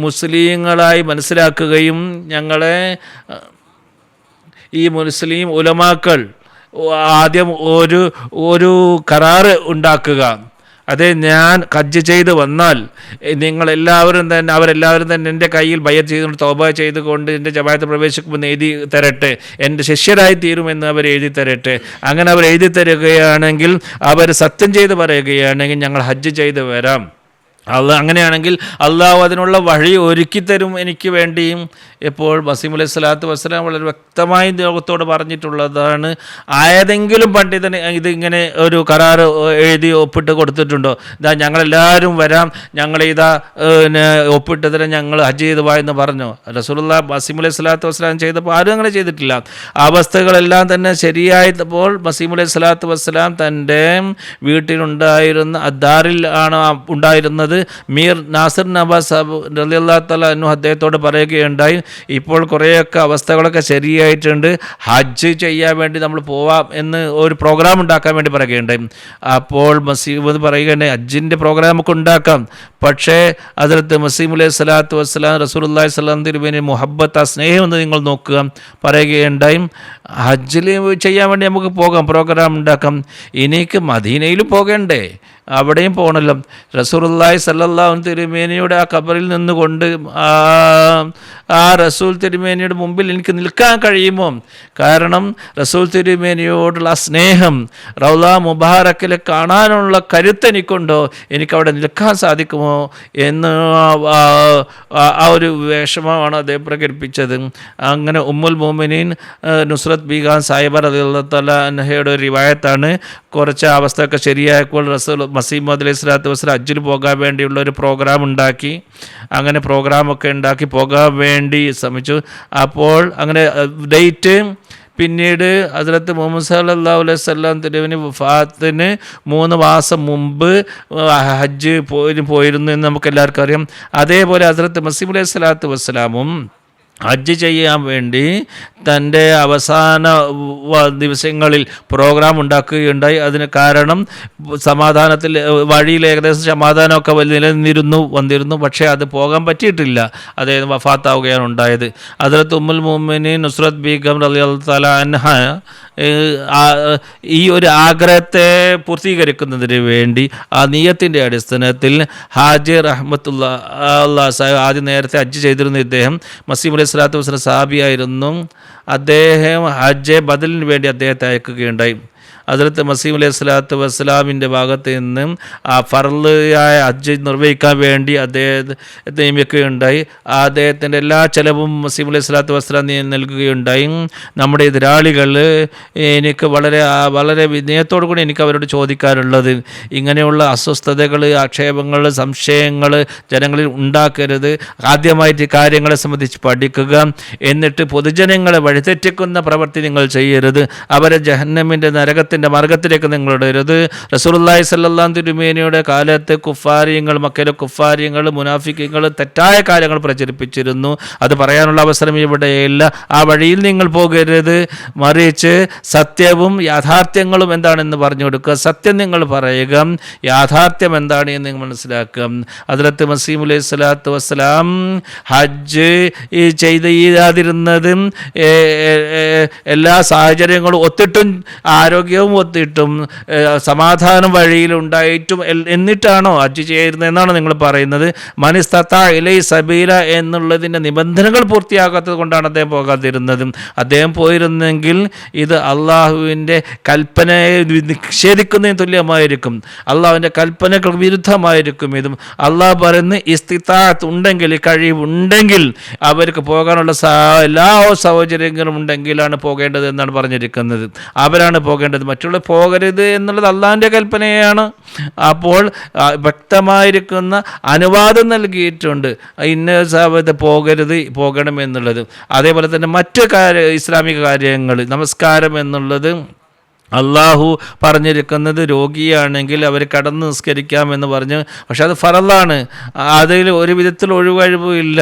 മുസ്ലിങ്ങളായി മനസ്സിലാക്കുകയും ഞങ്ങളെ ഈ മുസ്ലിം ഉലമാക്കൾ ആദ്യം ഒരു കരാറ് ഉണ്ടാക്കുക. അതെ, ഞാൻ ഹജ്ജ് ചെയ്ത് വന്നാൽ അവരെല്ലാവരും തന്നെ എൻ്റെ കയ്യിൽ ബയ്യത്ത് ചെയ്തുകൊണ്ട് തൗബ ചെയ്തുകൊണ്ട് എൻ്റെ ജമാഅത്ത് പ്രവേശിക്കുമെന്ന് എഴുതി തരട്ടെ, എൻ്റെ ശിഷ്യരായി തീരുമെന്ന് അവർ എഴുതി തരട്ടെ. അങ്ങനെ അവർ എഴുതി തരികയാണെങ്കിൽ, അവർ സത്യം ചെയ്ത് പറയുകയാണെങ്കിൽ ഞങ്ങൾ ഹജ്ജ് ചെയ്ത് വരാം. അങ്ങനെയാണെങ്കിൽ അള്ളാഹു അതിനുള്ള വഴി ഒരുക്കിത്തരും എനിക്ക് വേണ്ടിയും. ഇപ്പോൾ മസീഹ് അലൈഹി സ്വലാത്തു വസ്സലാം വളരെ വ്യക്തമായി ലോകത്തോട് പറഞ്ഞിട്ടുള്ളതാണ്. ഏതെങ്കിലും പണ്ഡിതന് ഇതിങ്ങനെ ഒരു കരാർ എഴുതി ഒപ്പിട്ട് കൊടുത്തിട്ടുണ്ടോ? ഇതാ ഞങ്ങളെല്ലാവരും വരാം, ഞങ്ങളിതാ ഒപ്പിട്ട് തരാം, ഞങ്ങൾ ഹജ്ജ് ചെയ്ത് പോയെന്ന് പറഞ്ഞോ? റസൂലുള്ളാഹി മസീഹ് അലൈഹി സ്വലാത്തു വസ്സലാം ചെയ്തപ്പോൾ ആരും അങ്ങനെ ചെയ്തിട്ടില്ല. അവസ്ഥകളെല്ലാം തന്നെ ശരിയായപ്പോൾ മസീഹ് അലൈഹി സ്വലാത്തു വസ്സലാം തൻ്റെ വീട്ടിലുണ്ടായിരുന്ന അദ്ദാറിൽ ആണ് ഉണ്ടായിരുന്നത്. മീർ നാസിർ നവാസ് സാബ് റളിയല്ലാഹു തആല അൻഹു അദ്ദേഹത്തോട് പറയുകയുണ്ടായി, ഇപ്പോൾ കുറേയൊക്കെ അവസ്ഥകളൊക്കെ ശരിയായിട്ടുണ്ട്, ഹജ്ജ് ചെയ്യാൻ വേണ്ടി നമ്മൾ പോവാം എന്ന് ഒരു പ്രോഗ്രാം ഉണ്ടാക്കാൻ വേണ്ടി പറയുകയുണ്ടായി. അപ്പോൾ മസീഹ് പറയുകയുണ്ടായി, ഹജ്ജിൻ്റെ പ്രോഗ്രാമൊക്കെ ഉണ്ടാക്കാം, പക്ഷേ ഹദ്റത്ത് മസീഹ് അലൈഹി സ്വലാത്തു വസ്സലാം റസൂലുള്ളാഹി സ്വല്ലല്ലാഹു അലൈഹി വസല്ലം മുഹബ്ബത്ത്, ആ സ്നേഹം എന്ന് നിങ്ങൾ നോക്കുക. പറയുകയുണ്ടായി, ഹജ്ജിൽ ചെയ്യാൻ വേണ്ടി നമുക്ക് പോകാം, പ്രോഗ്രാം ഉണ്ടാക്കാം. എനിക്ക് മദീനയിലും പോകണ്ടേ? അവിടെയും പോകണമല്ലോ. റസൂലുള്ളാഹി സ്വല്ലല്ലാഹു അലൈഹി തിരുമേനിയുടെ ആ ഖബറിൽ നിന്നുകൊണ്ട് ആ റസൂൽ തിരുമേനിയുടെ മുമ്പിൽ എനിക്ക് നിൽക്കാൻ കഴിയുമോ? കാരണം റസൂൽ തിരുമേനിയോടുള്ള ആ സ്നേഹം, റൗള മുബാറക്കിൽ കാണാനുള്ള കരുത്ത് എനിക്കുണ്ടോ? എനിക്കവിടെ നിൽക്കാൻ സാധിക്കുമോ എന്ന് ആ ഒരു വിഷമമാണ് അദ്ദേഹം പ്രകടിപ്പിച്ചത്. അങ്ങനെ ഉമ്മുൽ മുഅ്മിനീൻ നുസ്രത്ത് ബീഗം സാഹിബ റളിയല്ലാഹു തആല അൻഹയുടെ ഒരു റിവായത്താണ്. കുറച്ച് അവസ്ഥയൊക്കെ ശരിയായപ്പോൾ റസൂൽ മസീഹ് അലൈഹി സ്വലാത്തു വസ്സലാം ഹജ്ജിൽ പോകാൻ വേണ്ടിയുള്ള ഒരു പ്രോഗ്രാം ഉണ്ടാക്കി. അങ്ങനെ പ്രോഗ്രാമൊക്കെ ഉണ്ടാക്കി പോകാൻ വേണ്ടി ശ്രമിച്ചു. അപ്പോൾ അങ്ങനെ ഡേറ്റ് പിന്നീട് ഹദ്റത്ത് മുഹമ്മദ് സല്ലല്ലാഹു അലൈഹി വസല്ലം തിരുവിന് വഫാത്തിന് 3 മാസം മുമ്പ് ഹജ്ജ് പോയിരുന്നു എന്ന് നമുക്ക് എല്ലാവർക്കും അറിയാം. അതേപോലെ ഹദ്റത്ത് മസീഹ് അലൈഹി സ്വലാത്തു വസ്സലാമും ഹജ്ജ് ചെയ്യാൻ വേണ്ടി തൻ്റെ അവസാന ദിവസങ്ങളിൽ പ്രോഗ്രാം ഉണ്ടാക്കുകയുണ്ടായി. അതിന് കാരണം സമാധാനത്തിൽ വഴിയിൽ ഏകദേശം സമാധാനമൊക്കെ വന്നിരുന്നു. പക്ഷേ അത് പോകാൻ പറ്റിയിട്ടില്ല. അദ്ദേഹം വഫാത്താവുകയാണ് ഉണ്ടായത്. ഹദ്റത്ത് ഉമ്മുൽ മുഅ്മിനീൻ നുസ്രത്ത് ബീഗം റളിയല്ലാഹു തആല അൻഹ ഈ ഒരു ആഗ്രഹത്തെ പൂർത്തീകരിക്കുന്നതിന് വേണ്ടി ആ നിയ്യത്തിൻ്റെ അടിസ്ഥാനത്തിൽ ഹാജി റഹ്മത്തുള്ളാഹി ആദ്യം നേരത്തെ ഹജ്ജ് ചെയ്തിരുന്ന ഇദ്ദേഹം മസീഹ് അലൈഹി സ്വലാത്തു വസ്സലാം സഹാബിയായിരുന്നു. അദ്ദേഹം ഹജ്ജ് ബദലിന് വേണ്ടി അദ്ദേഹത്തെ അയക്കുകയുണ്ടായി. ഹദ്റത്ത് മസീഹ് അലൈഹി സ്വലാത്തു വസ്സലാമിൻ്റെ ഭാഗത്ത് നിന്നും ആ ഫർളായ ഹജ്ജ് നിർവഹിക്കാൻ വേണ്ടി അദ്ദേഹത്തെ നിയമിക്കുകയുണ്ടായി. അദ്ദേഹത്തിൻ്റെ എല്ലാ ചെലവും മസീഹ് അലൈഹി സ്വലാത്തു വസ്സലാം നൽകുകയുണ്ടായി. നമ്മുടെ എതിരാളികൾ എനിക്ക് വളരെ വിനയത്തോടു കൂടി എനിക്ക് അവരോട് ചോദിക്കാറുള്ളത്, ഇങ്ങനെയുള്ള അസ്വസ്ഥതകൾ, ആക്ഷേപങ്ങൾ, സംശയങ്ങൾ ജനങ്ങളിൽ ഉണ്ടാക്കരുത്. ആദ്യമായിട്ട് കാര്യങ്ങളെ സംബന്ധിച്ച് പഠിക്കുക, എന്നിട്ട് പൊതുജനങ്ങളെ വഴിതെറ്റിക്കുന്ന പ്രവൃത്തി നിങ്ങൾ ചെയ്യരുത്. അവരെ ജഹന്നമിൻ്റെ നരകത്തിൻ്റെ മാർഗത്തിലേക്ക് നിങ്ങൾ ഇടരുത്. റസൂലുള്ളാഹി സ്വല്ലല്ലാഹു അലൈഹി തിരുമേനിയുടെ കാലത്ത് കുഫാരിയങ്ങൾ, മക്കയിലെ കുഫാരിയങ്ങൾ, മുനാഫിക്കുകൾ തെറ്റായ കാര്യങ്ങൾ പ്രചരിപ്പിച്ചിരുന്നു. അത് പറയാനുള്ള അവസരം ഇവിടെയില്ല. ആ വഴിയിൽ നിങ്ങൾ പോകരുത്. മറിച്ച് സത്യവും യാഥാർത്ഥ്യങ്ങളും എന്താണെന്ന് പറഞ്ഞു കൊടുക്കുക. സത്യം നിങ്ങൾ പറയുക, യാഥാർത്ഥ്യം എന്താണ് എന്ന് നിങ്ങൾ മനസ്സിലാക്കുക. ഹദ്റത്ത് മസീഹ് അലൈഹി സ്വലാത്തു വസ്സലാം ഹജ്ജ് ചെയ്തിരുന്നത് എല്ലാ സാഹചര്യങ്ങളും ഒത്തിട്ടും, ആരോഗ്യവും ഒത്തിട്ടും, സമാധാനം വഴിയിലുണ്ടായിട്ടും എന്നിട്ടാണോ ഹജ്ജ് ചെയ്യുന്നത് എന്നാണ് നിങ്ങൾ പറയുന്നത്? മനിസ്തത്താ ഇലൈ സബീല എന്നുള്ളതിൻ്റെ നിബന്ധനകൾ പൂർത്തിയാക്കാത്തത് കൊണ്ടാണ് അദ്ദേഹം പോകാതിരുന്നത്. അദ്ദേഹം പോയിരുന്നെങ്കിൽ ഇത് അള്ളാഹുവിൻ്റെ കൽപ്പനയെ നിഷേധിക്കുന്നതിന് തുല്യമായിരിക്കും. അള്ളാഹുവിൻ്റെ കൽപ്പനകൾക്ക് വിരുദ്ധമായിരിക്കും ഇതും. അള്ളാഹു പറയുന്ന ഇസ്തിത്താഅത്ത് ഉണ്ടെങ്കിൽ, കഴിവുണ്ടെങ്കിൽ അവർക്ക് പോകാനുള്ള എല്ലാ സൗകര്യങ്ങളും ഉണ്ടെങ്കിലാണ് പോകേണ്ടത് എന്നാണ് പറഞ്ഞിരിക്കുന്നത്. അവരാണ് പോകേണ്ടത്, മറ്റുള്ള പോകരുത് എന്നുള്ളത് അള്ളാഹിൻ്റെ കൽപ്പനയാണ്. അപ്പോൾ വ്യക്തമായിരിക്കുന്ന അനുവാദം നൽകിയിട്ടുണ്ട്, ഇന്ന സമയത്ത് പോകരുത്, പോകണം എന്നുള്ളത്. അതേപോലെ തന്നെ മറ്റ് ഇസ്ലാമിക കാര്യങ്ങൾ, നമസ്കാരം എന്നുള്ളത് അള്ളാഹു പറഞ്ഞിരിക്കുന്നത് രോഗിയാണെങ്കിൽ അവർ കടന്ന് നിസ്കരിക്കാമെന്ന് പറഞ്ഞു. പക്ഷെ അത് ഫറളാണ്, അതിൽ ഒരു വിധത്തിൽ ഒഴിവഴിവില്ല.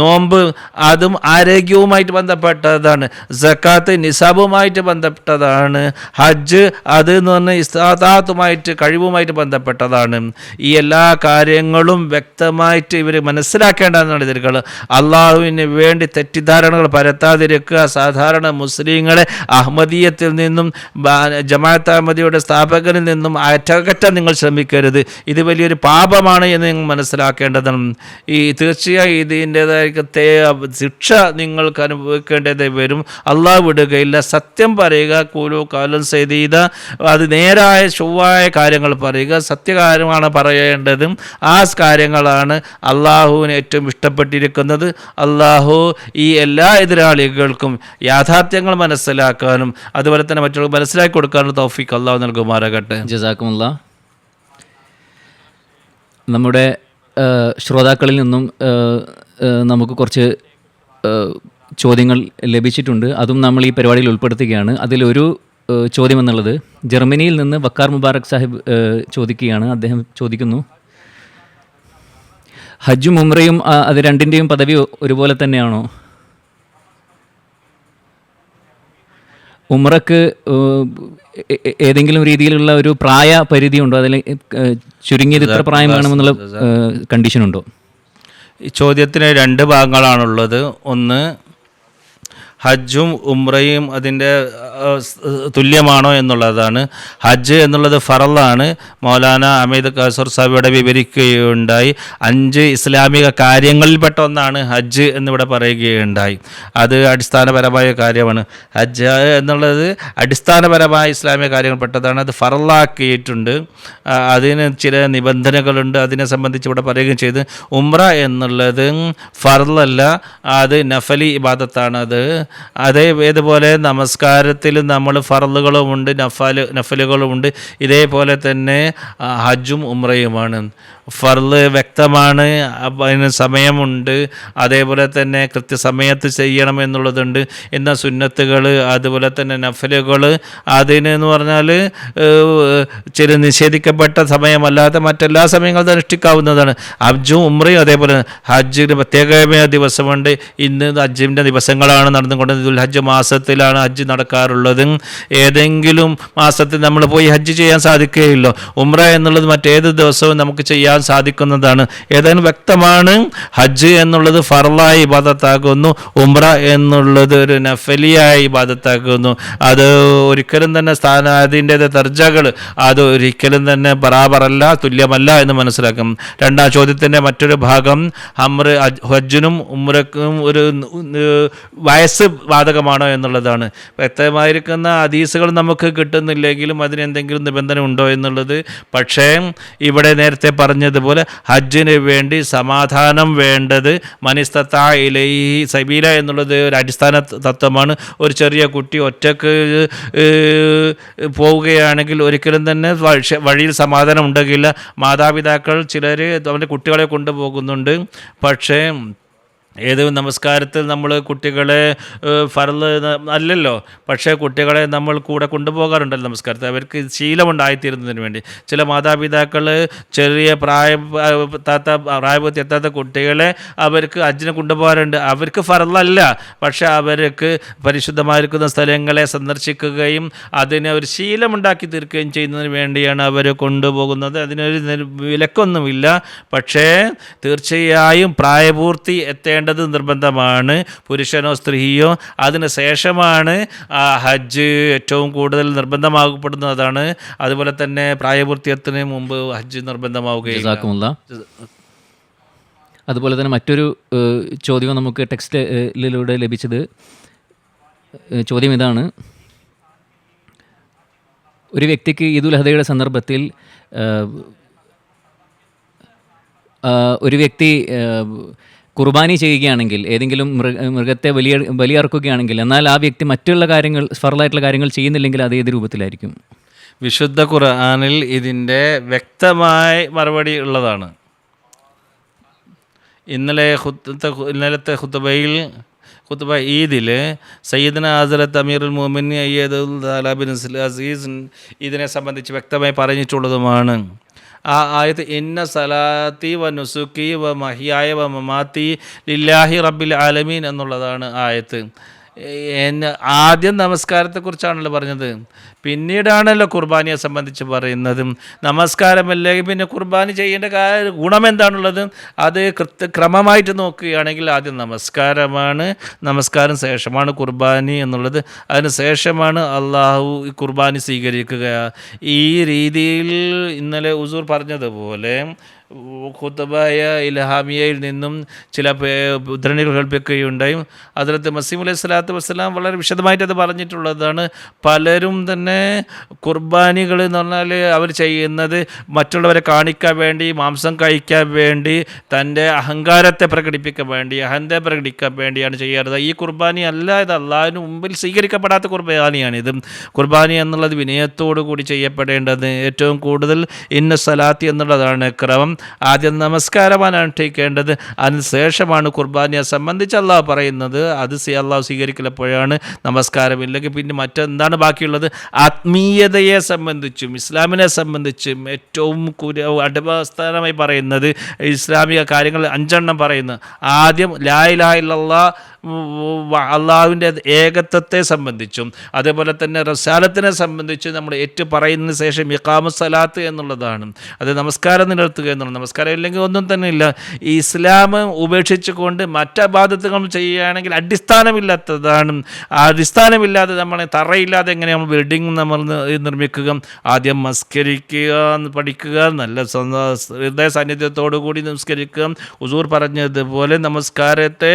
നോമ്പ് അതും ആരോഗ്യവുമായിട്ട് ബന്ധപ്പെട്ടതാണ്. സക്കാത്ത് നിസാബുമായിട്ട് ബന്ധപ്പെട്ടതാണ്. ഹജ്ജ് അത് എന്ന് പറഞ്ഞാൽ ഇസ്താത്താത്തുമായിട്ട്, കഴിവുമായിട്ട് ബന്ധപ്പെട്ടതാണ്. ഈ എല്ലാ കാര്യങ്ങളും വ്യക്തമായിട്ട് ഇവർ മനസ്സിലാക്കേണ്ടതാണ്. ഇതിൽ അള്ളാഹുവിന് വേണ്ടി തെറ്റിദ്ധാരണകൾ പരത്താതിരിക്കുക. സാധാരണ മുസ്ലിങ്ങളെ അഹമ്മദീയത്തിൽ നിന്നും ജമാഅത്ത് അഹമ്മദിയുടെ സ്ഥാപകരിൽ നിന്നും അകറ്റാൻ നിങ്ങൾ ശ്രമിക്കരുത്. ഇത് വലിയൊരു പാപമാണ് എന്ന് നിങ്ങൾ മനസ്സിലാക്കേണ്ടതാണ്. തീർച്ചയായും ഇതിൻ്റെതായ ശിക്ഷ നിങ്ങൾക്ക് അനുഭവിക്കേണ്ടതായി വരും. അള്ളാഹു വിടുകയില്ല. സത്യം പറയുക, കൂലു കാലം സദീദ, അത് നേരായ ചൊവ്വായ കാര്യങ്ങൾ പറയുക. സത്യകാര്യമാണ് പറയേണ്ടതും. ആ കാര്യങ്ങളാണ് അള്ളാഹുവിന് ഏറ്റവും ഇഷ്ടപ്പെട്ടിരിക്കുന്നത്. അള്ളാഹു ഈ എല്ലാ എതിരാളികൾക്കും യാഥാർത്ഥ്യങ്ങൾ മനസ്സിലാക്കാനും അതുപോലെ തന്നെ മറ്റുള്ള മനസ്സിലാക്കി കൊടുക്കാനുള്ള തൗഫീഖ് അള്ളാഹു നൽകുമാറാകട്ടെ. ജസാക്കുമുല്ലാ. നമ്മുടെ ശ്രോതാക്കളിൽ നിന്നും നമുക്ക് കുറച്ച് ചോദ്യങ്ങൾ ലഭിച്ചിട്ടുണ്ട്. അതും നമ്മൾ ഈ പരിപാടിയിൽ ഉൾപ്പെടുത്തുകയാണ്. അതിലൊരു ചോദ്യം എന്നുള്ളത് ജർമ്മനിയിൽ നിന്ന് വക്കാർ മുബാറക് സാഹിബ് ചോദിക്കുകയാണ്. അദ്ദേഹം ചോദിക്കുന്നു, ഹജ്ജും ഉംറയും അത് രണ്ടിൻ്റെയും പദവി ഒരുപോലെ തന്നെയാണോ? ഉംറക്ക് ഏതെങ്കിലും രീതിയിലുള്ള ഒരു പ്രായ പരിധി ഉണ്ടോ? അതിൽ ചുരുങ്ങിയത് ഇത്ര പ്രായം വേണമെന്നുള്ള കണ്ടീഷനുണ്ടോ? ഈ ചോദ്യത്തിന് രണ്ട് ഭാഗങ്ങളാണുള്ളത്. ഒന്ന്, ഹജ്ജും ഉംറയും അതിൻ്റെ തുല്യമാണോ എന്നുള്ളതാണ്. ഹജ്ജ് എന്നുള്ളത് ഫറളാണ്. മൗലാന അമീദ് കാസർ സാഹിബിയുടെ വിവരിക്കുകയുണ്ടായി. 5 ഇസ്ലാമിക കാര്യങ്ങളിൽപ്പെട്ട ഒന്നാണ് ഹജ്ജ് എന്നിവിടെ പറയുകയുണ്ടായി. അത് അടിസ്ഥാനപരമായ കാര്യമാണ്. ഹജ്ജ് എന്നുള്ളത് അടിസ്ഥാനപരമായ ഇസ്ലാമിക കാര്യങ്ങൾപ്പെട്ടതാണ്. അത് ഫറളാക്കിയിട്ടുണ്ട്. അതിന് ചില നിബന്ധനകളുണ്ട്. അതിനെ സംബന്ധിച്ച് ഇവിടെ പറയുകയും ചെയ്ത്. ഉംറ എന്നുള്ളത് ഫറളല്ല, അത് നഫലി ഇബാദത്താണ്. അതേപോലെ നമസ്കാരത്തിൽ നമ്മൾ ഫർളുകളുമുണ്ട്, നഫലുകളുമുണ്ട്. ഇതേപോലെ തന്നെ ഹജ്ജും ഉംറയുമാണ്. ഫർള് വ്യക്തമാണ്, അതിന് സമയമുണ്ട്. അതേപോലെ തന്നെ കൃത്യസമയത്ത് ചെയ്യണമെന്നുള്ളതുണ്ട്. എന്നാൽ സുന്നത്തുകൾ അതുപോലെ തന്നെ നഫലുകൾ അതിനെന്ന് പറഞ്ഞാൽ ചില നിഷേധിക്കപ്പെട്ട സമയമല്ലാതെ മറ്റെല്ലാ സമയങ്ങളും അനുഷ്ഠിക്കാവുന്നതാണ്. ഹജ്ജും ഉംറയും അതേപോലെ. ഹജ്ജിന് പ്രത്യേകമായ ദിവസമുണ്ട്. ഇന്ന് ഹജ്ജിൻ്റെ ദിവസങ്ങളാണ് നടന്നുകൊണ്ടത്. ദുൽഹജ്ജ് മാസത്തിലാണ് ഹജ്ജ് നടക്കാറുള്ളത്. ഏതെങ്കിലും മാസത്തിൽ നമ്മൾ പോയി ഹജ്ജ് ചെയ്യാൻ സാധിക്കുകയില്ല. ഉംറ എന്നുള്ളത് മറ്റേത് ദിവസവും നമുക്ക് ചെയ്യാവുന്ന കാണാൻ സാധിക്കുന്നതാണ്. ഏതായാലും വ്യക്തമാണ്, ഹജ്ജ് എന്നുള്ളത് ഫർളായ ഇബാദത്താകുന്നു, ഉംറ എന്നുള്ളത് ഒരു നഫലിയായ ഇബാദത്താകുന്നു. അത് ഒരിക്കലും തന്നെ അതിൻ്റേത് ദർജകൾ അത് ഒരിക്കലും തന്നെ ബറാബറല്ല, തുല്യമല്ല എന്ന് മനസ്സിലാക്കും. രണ്ടാം ചോദ്യത്തിൻ്റെ മറ്റൊരു ഭാഗം ഹജ്ജിനും ഉംറക്കും ഒരു വയസ്സ് ബാധകമാണോ എന്നുള്ളതാണ്. വ്യക്തമായിരിക്കുന്ന ഹദീസുകൾ നമുക്ക് കിട്ടുന്നില്ലെങ്കിലും അതിനെന്തെങ്കിലും നിബന്ധന ഉണ്ടോ എന്നുള്ളത്. പക്ഷേ ഇവിടെ നേരത്തെ പറഞ്ഞതുപോലെ ഹജ്ജിന് വേണ്ടി സമാധാനം വേണ്ടത് മനിസ്തത്താ ഇലൈഹി സബീല എന്നുള്ളത് ഒരു അടിസ്ഥാന തത്വമാണ്. ഒരു ചെറിയ കുട്ടി ഒറ്റക്ക് പോവുകയാണെങ്കിൽ ഒരിക്കലും തന്നെ വഴിയിൽ സമാധാനം ഉണ്ടാകില്ല. മാതാപിതാക്കൾ ചിലർ അവൻ്റെ കുട്ടികളെ കൊണ്ടുപോകുന്നുണ്ട്. പക്ഷേ ഏത് നമസ്കാരത്തിൽ നമ്മൾ കുട്ടികളെ ഫർള് അല്ലല്ലോ, പക്ഷേ കുട്ടികളെ നമ്മൾ കൂടെ കൊണ്ടുപോകാറുണ്ടല്ലോ നമസ്കാരത്തിൽ, അവർക്ക് ശീലമുണ്ടായിത്തീരുന്നതിന് വേണ്ടി. ചില മാതാപിതാക്കൾ ചെറിയ പ്രായപൂർത്തി എത്താത്ത കുട്ടികളെ അവർക്ക് ഹജ്ജിന് കൊണ്ടുപോകാറുണ്ട്. അവർക്ക് ഫർളല്ല, പക്ഷേ അവർക്ക് പരിശുദ്ധമായിരിക്കുന്ന സ്ഥലങ്ങളെ സന്ദർശിക്കുകയും അതിനെ ഒരു ശീലമുണ്ടാക്കി തീർക്കുകയും ചെയ്യുന്നതിന് വേണ്ടിയാണ് അവർ കൊണ്ടുപോകുന്നത്. അതിനൊരു വിലക്കൊന്നുമില്ല. പക്ഷേ തീർച്ചയായും പ്രായപൂർത്തി എത്തേണ്ട നിർബന്ധമാണ്, പുരുഷനോ സ്ത്രീയോ. അതിന് ശേഷമാണ് ഹജ്ജ് ഏറ്റവും കൂടുതൽ നിർബന്ധമാകപ്പെടുന്നതാണ്. അതുപോലെ തന്നെ പ്രായപൂർത്തിയത്തിന് മുമ്പ് ഹജ്ജ് നിർബന്ധമാവുകയില്ല. അതുപോലെ തന്നെ മറ്റൊരു ചോദ്യം നമുക്ക് ടെക്സ്റ്റിലൂടെ ലഭിച്ചത്. ചോദ്യം ഇതാണ്: ഒരു വ്യക്തിക്ക് ഈദുൽ അദ്ഹയുടെ സന്ദർഭത്തിൽ ഒരു വ്യക്തി കുർബാനി ചെയ്യുകയാണെങ്കിൽ, ഏതെങ്കിലും മൃഗത്തെ ബലിയർക്കുകയാണെങ്കിൽ, എന്നാൽ ആ വ്യക്തി മറ്റുള്ള കാര്യങ്ങൾ, ഫർളായിട്ടുള്ള കാര്യങ്ങൾ ചെയ്യുന്നില്ലെങ്കിൽ അത് ഏത് രൂപത്തിലായിരിക്കും? വിശുദ്ധ ഖുർആനിൽ ഇതിൻ്റെ വ്യക്തമായ മറുപടി ഉള്ളതാണ്. ഇന്നലത്തെ ഖുത്ബ ഈദിൽ സയ്യിദ്ന ഹസ്രത്ത് അമീറുൽ മുഅ്മിനീൻ അയ്യദുൽ ബിൻ അസീസ് ഇതിനെ സംബന്ധിച്ച് വ്യക്തമായി പറഞ്ഞിട്ടുള്ളതുമാണ്. ആ ആയത്ത് ഇന്ന സലാത്തി വ നുസുക്കി വ മഹിയായ വ മമാത്തി ലില്ലാഹി റബ്ബിൽ ആലമീൻ എന്നുള്ളതാണ് ആയത്ത്. ആദ്യം നമസ്കാരത്തെക്കുറിച്ചാണല്ലോ പറഞ്ഞത്, പിന്നീടാണല്ലോ കുർബാനിയെ സംബന്ധിച്ച് പറയുന്നത്. നമസ്കാരമല്ലെങ്കിൽ പിന്നെ കുർബാനി ചെയ്യേണ്ട ഗുണം എന്താണുള്ളത്? അത് ക്രമമായിട്ട് നോക്കുകയാണെങ്കിൽ ആദ്യം നമസ്കാരമാണ്, നമസ്കാരം ശേഷമാണ് കുർബാനി എന്നുള്ളത്. അതിന് ശേഷമാണ് അള്ളാഹു കുർബാനി സ്വീകരിക്കുക. ഈ രീതിയിൽ ഇന്നലെ ഉസൂർ പറഞ്ഞതുപോലെ ഖുത്ബായ ഇൽഹാമിയയിൽ നിന്നും ചില ഉദ്ധരണികൾ കേൾപ്പിക്കുകയുണ്ടായി. ഹദ്റത്ത് മസീഹ് അലൈഹി സ്വലാത്തു വസ്സലാം വളരെ വിശദമായിട്ട് അത് പറഞ്ഞിട്ടുള്ളതാണ്. പലരും തന്നെ കുർബാനികൾ എന്ന് പറഞ്ഞാൽ അവർ ചെയ്യുന്നത് മറ്റുള്ളവരെ കാണിക്കാൻ വേണ്ടി, മാംസം കഴിക്കാൻ വേണ്ടി, തൻ്റെ അഹങ്കാരത്തെ പ്രകടിപ്പിക്കാൻ വേണ്ടി, അഹന്ത പ്രകടിക്കാൻ വേണ്ടിയാണ് ചെയ്യാറുള്ളത്. ഈ കുർബാനി അല്ല, ഇത് അള്ളാഹിന് മുമ്പിൽ സ്വീകരിക്കപ്പെടാത്ത കുർബാനിയാണിത്. കുർബാനി എന്നുള്ളത് വിനയത്തോടു കൂടി ചെയ്യപ്പെടേണ്ടത്. ഏറ്റവും കൂടുതൽ ഇന്ന സലാത്തി എന്നുള്ളതാണ് ക്രമം. ആദ്യം നമസ്കാരമാണ് അനുഷ്ഠിക്കേണ്ടത്, അതിനുശേഷമാണ് കുർബാനിയെ സംബന്ധിച്ച് അള്ളാഹു പറയുന്നത്. അത് അള്ളാഹു സ്വീകരിക്കലപ്പോഴാണ്. നമസ്കാരമില്ലെങ്കിൽ പിന്നെ മറ്റെന്താണ് ബാക്കിയുള്ളത്? ആത്മീയതയെ സംബന്ധിച്ചും ഇസ്ലാമിനെ സംബന്ധിച്ചും ഏറ്റവും അടിസ്ഥാനമായി പറയുന്നത് ഇസ്ലാമിക കാര്യങ്ങൾ 5 പറയുന്നു. ആദ്യം ലാ ഇലാഹ ഇല്ലല്ലാഹ്, അള്ളാഹുവിൻ്റെ ഏകത്വത്തെ സംബന്ധിച്ചും അതേപോലെ തന്നെ റസാലത്തിനെ സംബന്ധിച്ച് നമ്മൾ ഏറ്റു പറയുന്നതിന് ശേഷം ഇഖാമത്ത് സലാത്ത് എന്നുള്ളതാണ്. അത് നമസ്കാരം നിലനിർത്തുക എന്നുള്ളത്. നമസ്കാരം ഇല്ലെങ്കിൽ ഒന്നും തന്നെ ഇല്ല. ഈ ഇസ്ലാം ഉപേക്ഷിച്ചുകൊണ്ട് മറ്റബാദത്തുകൾ ചെയ്യുകയാണെങ്കിൽ അടിസ്ഥാനമില്ലാത്തതാണ്. അടിസ്ഥാനമില്ലാതെ നമ്മളെ തറയില്ലാതെ എങ്ങനെ നമ്മൾ ബിൽഡിംഗ് നമ്മൾ നിർമ്മിക്കുക? ആദ്യം നമസ്കരിക്കുക, പഠിക്കുക, നല്ല ഹൃദയ സാന്നിധ്യത്തോടു കൂടി നമസ്കരിക്കുക. ഹുസൂർ പറഞ്ഞതുപോലെ നമസ്കാരത്തെ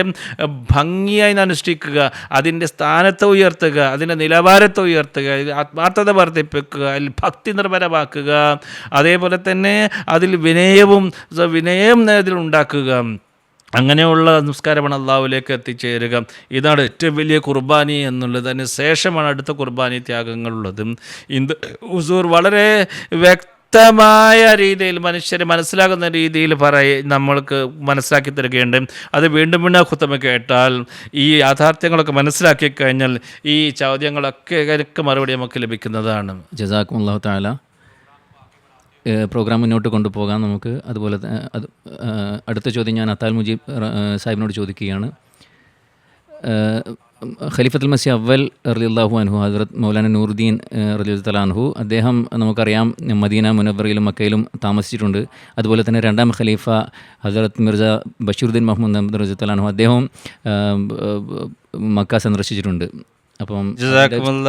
ഭംഗിയായി അനുഷ്ഠിക്കുക, അതിൻ്റെ സ്ഥാനത്തെ ഉയർത്തുക, അതിൻ്റെ നിലവാരത്തെ ഉയർത്തുക, ആത്മാർത്ഥത വർദ്ധിപ്പിക്കുക, അതിൽ ഭക്തി നിർഭരമാക്കുക, അതേപോലെ തന്നെ അതിൽ വിനയം അതിൽ ഉണ്ടാക്കുക. അങ്ങനെയുള്ള നമസ്കാരമാണ് അള്ളാഹുവിലേക്ക് എത്തിച്ചേരുക. ഇതാണ് ഏറ്റവും വലിയ കുർബാനി എന്നുള്ളത്. അതിന് ശേഷമാണ് അടുത്ത കുർബാനി ത്യാഗങ്ങളുള്ളത്. ഹുസൂർ വളരെ വ്യക്തമായ രീതിയിൽ മനുഷ്യരെ മനസ്സിലാകുന്ന രീതിയിൽ നമ്മൾക്ക് മനസ്സിലാക്കി തരികയുണ്ട്. അത് വീണ്ടും വീണ്ടും ഖുത്ബ കേട്ടാൽ ഈ യാഥാർത്ഥ്യങ്ങളൊക്കെ മനസ്സിലാക്കി കഴിഞ്ഞാൽ ഈ ചോദ്യങ്ങളൊക്കെ മറുപടി നമുക്ക് ലഭിക്കുന്നതാണ്. ജസാക്കുമുല്ലാഹു തആല. പ്രോഗ്രാം മുന്നോട്ട് കൊണ്ടുപോകാം നമുക്ക്. അതുപോലെ അടുത്ത ചോദ്യം ഞാൻ അത്താൽ മുജീബ് സാഹിബിനോട് ചോദിക്കുകയാണ്. ഖലീഫത്തുൽ മസീഹ് അവൽ റളിയല്ലാഹു അൻഹു ഹസ്രത്ത് മൗലാന നൂറുദ്ദീൻ റളിയല്ലാഹു തആല അൻഹു അദ്ദേഹം നമുക്കറിയാം മദീന മുനവ്വറയിലും മക്കയിലും താമസിച്ചിട്ടുണ്ട്. അതുപോലെ തന്നെ രണ്ടാം ഖലീഫ ഹസ്രത്ത് മിർസ ബഷീറുദ്ദീൻ മഹ്മൂദ് റളിയല്ലാഹു തആല അൻഹു അദ്ദേഹവും മക്ക സന്ദർശിച്ചിട്ടുണ്ട്. അപ്പം ജസാക്കുമുള്ള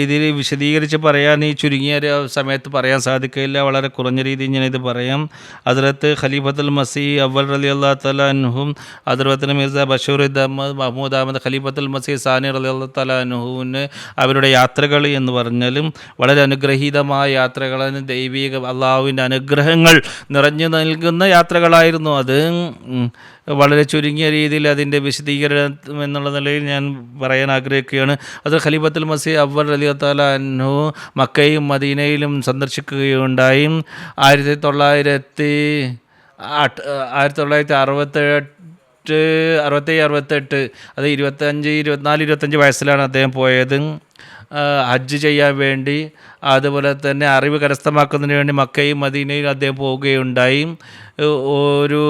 ഇതിൽ വിശദീകരിച്ച് പറയാൻ ഈ ചുരുങ്ങിയ ഒരു സമയത്ത് പറയാൻ സാധിക്കില്ല. വളരെ കുറഞ്ഞ രീതിയിൽ ഞാനിത് പറയാം. ഹദ്റത്ത് ഖലീഫത്തുൽ മസീഹ് അവൽ റളിയല്ലാഹു തആല അൻഹും ഹദ്റത്ത് മിർസ ബഷീറുദ്ദീൻ മഹ്മൂദ് അഹമ്മദ് ഖലീഫത്തുൽ മസീഹ് സാനി റളിയല്ലാഹു തആല അൻഹുവിന് അവരുടെ യാത്രകൾ എന്ന് പറഞ്ഞാലും വളരെ അനുഗ്രഹീതമായ യാത്രകളാണ്. ദൈവിക അള്ളാഹുവിൻ്റെ അനുഗ്രഹങ്ങൾ നിറഞ്ഞു നൽകുന്ന യാത്രകളായിരുന്നു അത്. വളരെ ചുരുങ്ങിയ രീതിയിൽ അതിൻ്റെ വിശദീകരണം എന്നുള്ള നിലയിൽ ഞാൻ പറയാൻ ആഗ്രഹിക്കുകയാണ്. അത് ഖലീഫത്തുൽ മസീഹ് അവൽ റളിയല്ലാഹു തആല അൻഹു മക്കയും മദീനയിലും സന്ദർശിക്കുകയുണ്ടായി. 1967 അത് 24-25 വയസ്സിലാണ് അദ്ദേഹം പോയത്. ഹജ്ജ് ചെയ്യാൻ വേണ്ടി, അതുപോലെ തന്നെ അറിവ് കരസ്ഥമാക്കുന്നതിന് വേണ്ടി മക്കയും മദീനയും അദ്ദേഹം പോവുകയുണ്ടായി. ഒരു